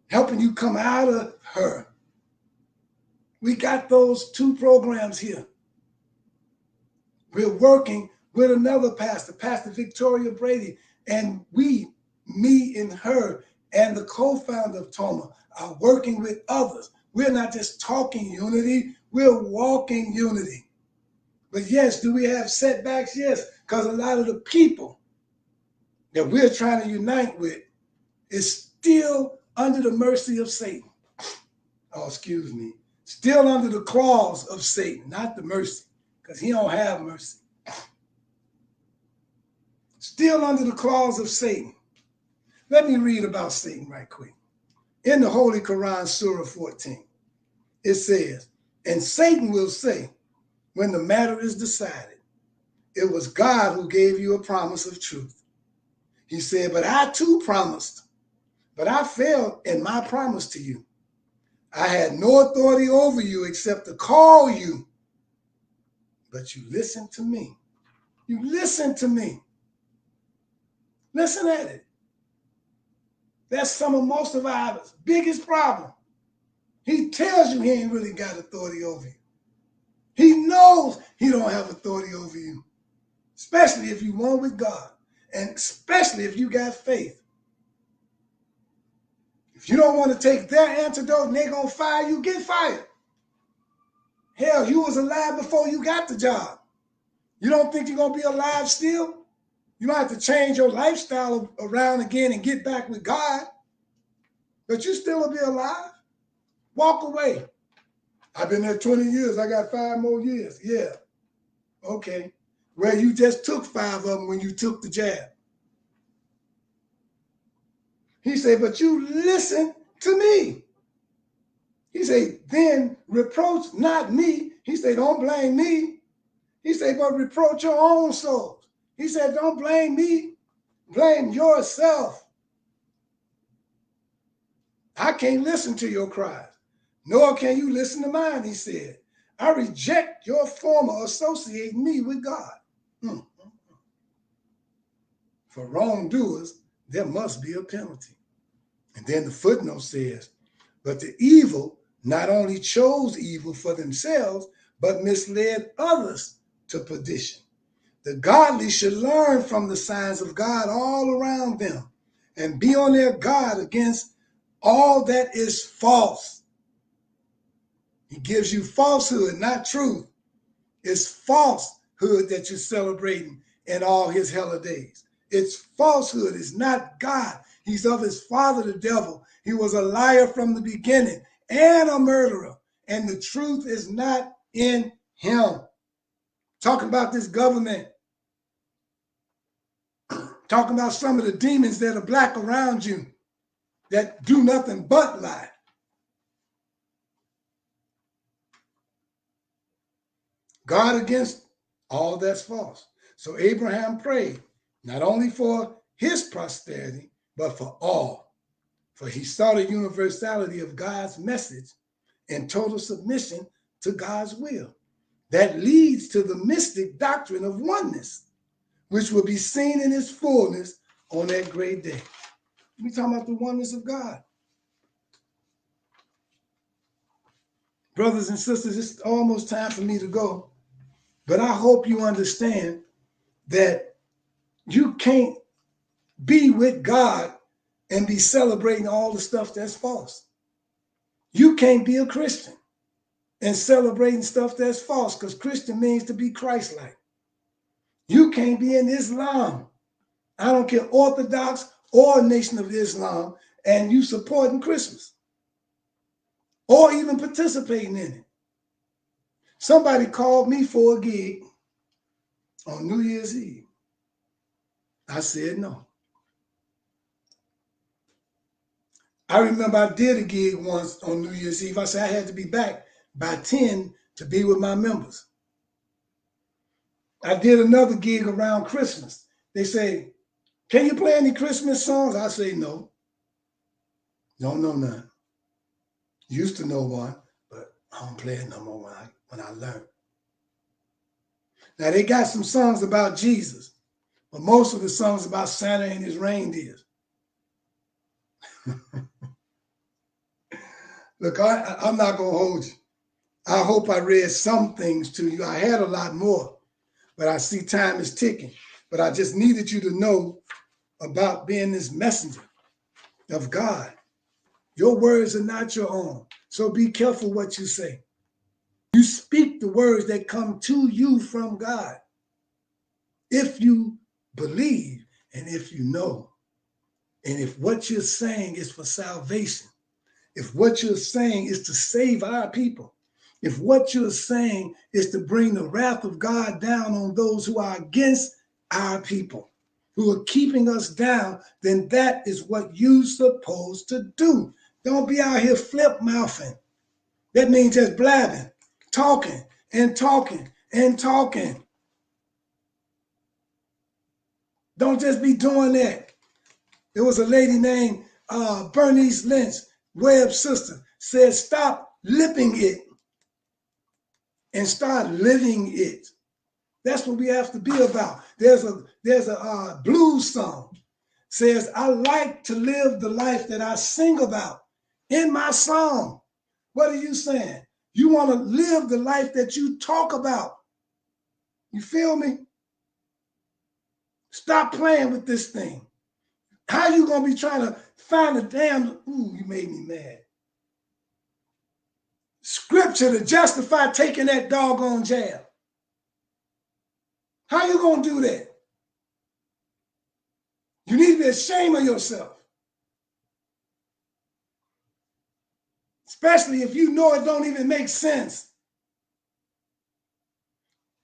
Helping you come out of her. We got those 2 programs here. We're working with another pastor, Pastor Victoria Brady, and we, me and her, and the co-founder of TOMA are working with others. We're not just talking unity, we're walking unity. But yes, do we have setbacks? Yes, because a lot of the people that we're trying to unite with is still under the mercy of Satan. Oh, excuse me. Still under the claws of Satan, not the mercy, because he don't have mercy. Still under the claws of Satan. Let me read about Satan right quick. In the Holy Quran, Surah 14, it says, and Satan will say, when the matter is decided, it was God who gave you a promise of truth. He said, but I too promised, but I failed in my promise to you. I had no authority over you except to call you, but you listened to me. You listened to me. Listen at it. That's most of our biggest problem. He tells you he ain't really got authority over you. He knows he don't have authority over you, especially if you one with God, and especially if you got faith. If you don't want to take their antidote and they're going to fire you, get fired. Hell, you was alive before you got the job. You don't think you're going to be alive still? You might have to change your lifestyle around again and get back with God, but you still will be alive. Walk away. I've been there 20 years. I got 5 more years. Yeah. Okay. Well, you just took 5 of them when you took the jab. He said, but you listen to me. He said, then reproach not me. He said, don't blame me. He said, but reproach your own souls. He said, don't blame me. Blame yourself. I can't listen to your cries, nor can you listen to mine, he said. I reject your former associating me with God. For wrongdoers, there must be a penalty. And then the footnote says, but the evil not only chose evil for themselves, but misled others to perdition. The godly should learn from the signs of God all around them and be on their guard against all that is false. He gives you falsehood, not truth. It's falsehood that you're celebrating in all his holidays. It's falsehood. It's not God. He's of his father, the devil. He was a liar from the beginning and a murderer. And the truth is not in him. Talking about this government. Talking about some of the demons that are black around you. that do nothing but lie. God against all that's false. So Abraham prayed not only for his prosperity, but for all. For he saw the universality of God's message and total submission to God's will. That leads to the mystic doctrine of oneness, which will be seen in its fullness on that great day. We're talking about the oneness of God. Brothers and sisters, it's almost time for me to go. But I hope you understand that you can't be with God and be celebrating all the stuff that's false. You can't be a Christian and celebrating stuff that's false, because Christian means to be Christ-like. You can't be in Islam. I don't care, Orthodox or Nation of Islam, and you supporting Christmas or even participating in it. Somebody called me for a gig on New Year's Eve. I said no. I remember I did a gig once on New Year's Eve. I said I had to be back by 10 to be with my members. I did another gig around Christmas. They say, can you play any Christmas songs? I say no. Don't know none. Used to know one, but I don't play it no more when I learn. Now they got some songs about Jesus, but most of the songs about Santa and his reindeers. Look, I'm not going to hold you. I hope I read some things to you. I had a lot more, but I see time is ticking. But I just needed you to know about being this messenger of God. Your words are not your own, so be careful what you say. You speak the words that come to you from God. If you believe and if you know, and if what you're saying is for salvation, if what you're saying is to save our people, if what you're saying is to bring the wrath of God down on those who are against our people, who are keeping us down, then that is what you're supposed to do. Don't be out here flip-mouthing. That means just blabbing, talking and talking and talking. Don't just be doing that. There was a lady named Bernice Lynch, Webb's sister, said, stop lipping it and start living it. That's what we have to be about. There's a blues song says, I like to live the life that I sing about in my song. What are you saying? You want to live the life that you talk about. You feel me? Stop playing with this thing. How you going to be trying to find a damn, ooh, you made me mad, scripture to justify taking that doggone jab? How you going to do that? You need to be ashamed of yourself. Especially if you know it don't even make sense.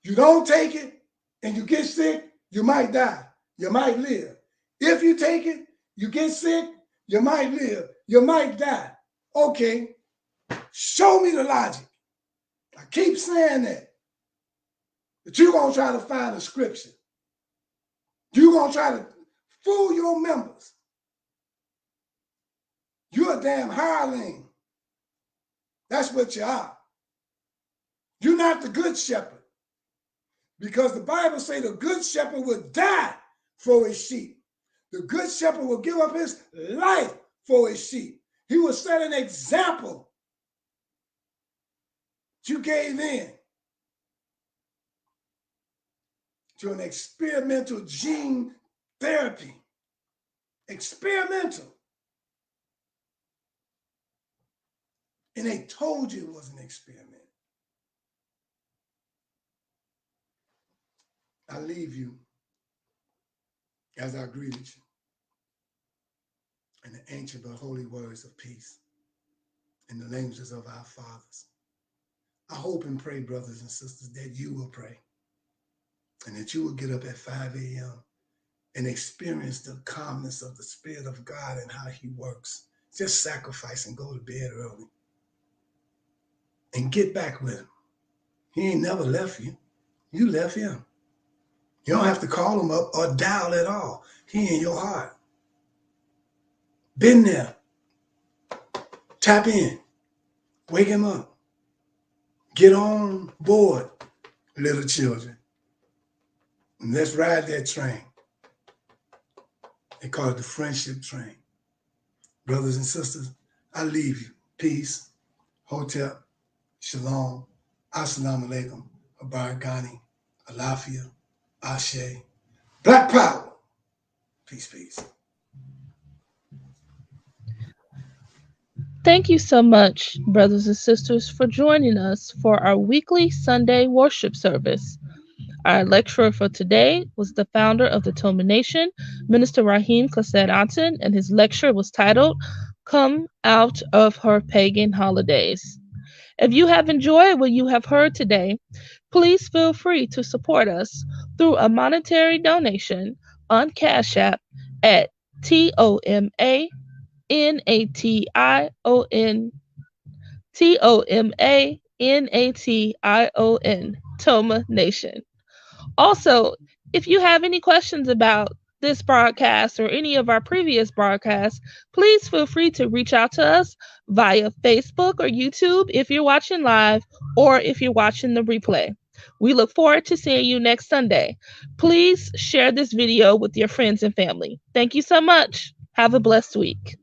You don't take it and you get sick, you might die. You might live. If you take it, you get sick, you might live. You might die. Okay, show me the logic. I keep saying that. But you're going to try to find a scripture. You're going to try to fool your members. You're a damn hireling. That's what you are. You're not the good shepherd. Because the Bible says the good shepherd will die for his sheep. The good shepherd will give up his life for his sheep. He will set an example. You gave in to an experimental gene therapy. Experimental. And they told you it was an experiment. I leave you as I greeted you in the ancient but holy words of peace in the languages of our fathers. I hope and pray, brothers and sisters, that you will pray and that you will get up at 5 a.m. and experience the calmness of the Spirit of God and how he works Just sacrifice and go to bed early. And get back with him. He ain't never left you. You left him. You don't have to call him up or dial at all. He in your heart. Been there. Tap in. Wake him up. Get on board, little children. And let's ride that train. They call it the friendship train. Brothers and sisters, I leave you. Peace. Hotep. Shalom. Assalamu alaikum. Abarakani. Alafia. Ashe. Black power. Peace, peace. Thank you so much, brothers and sisters, for joining us for our weekly Sunday worship service. Our lecturer for today was the founder of the Toma Nation, Minister Rahim Chesed Aton, and his lecture was titled, Come Out of Her Pagan Holidays. If you have enjoyed what you have heard today, please feel free to support us through a monetary donation on Cash App at TOMANATION, Toma Nation. Also, if you have any questions about this broadcast or any of our previous broadcasts, please feel free to reach out to us via Facebook or YouTube if you're watching live or if you're watching the replay. We look forward to seeing you next Sunday. Please share this video with your friends and family. Thank you so much. Have a blessed week.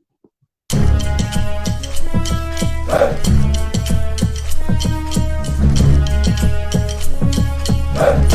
Hey.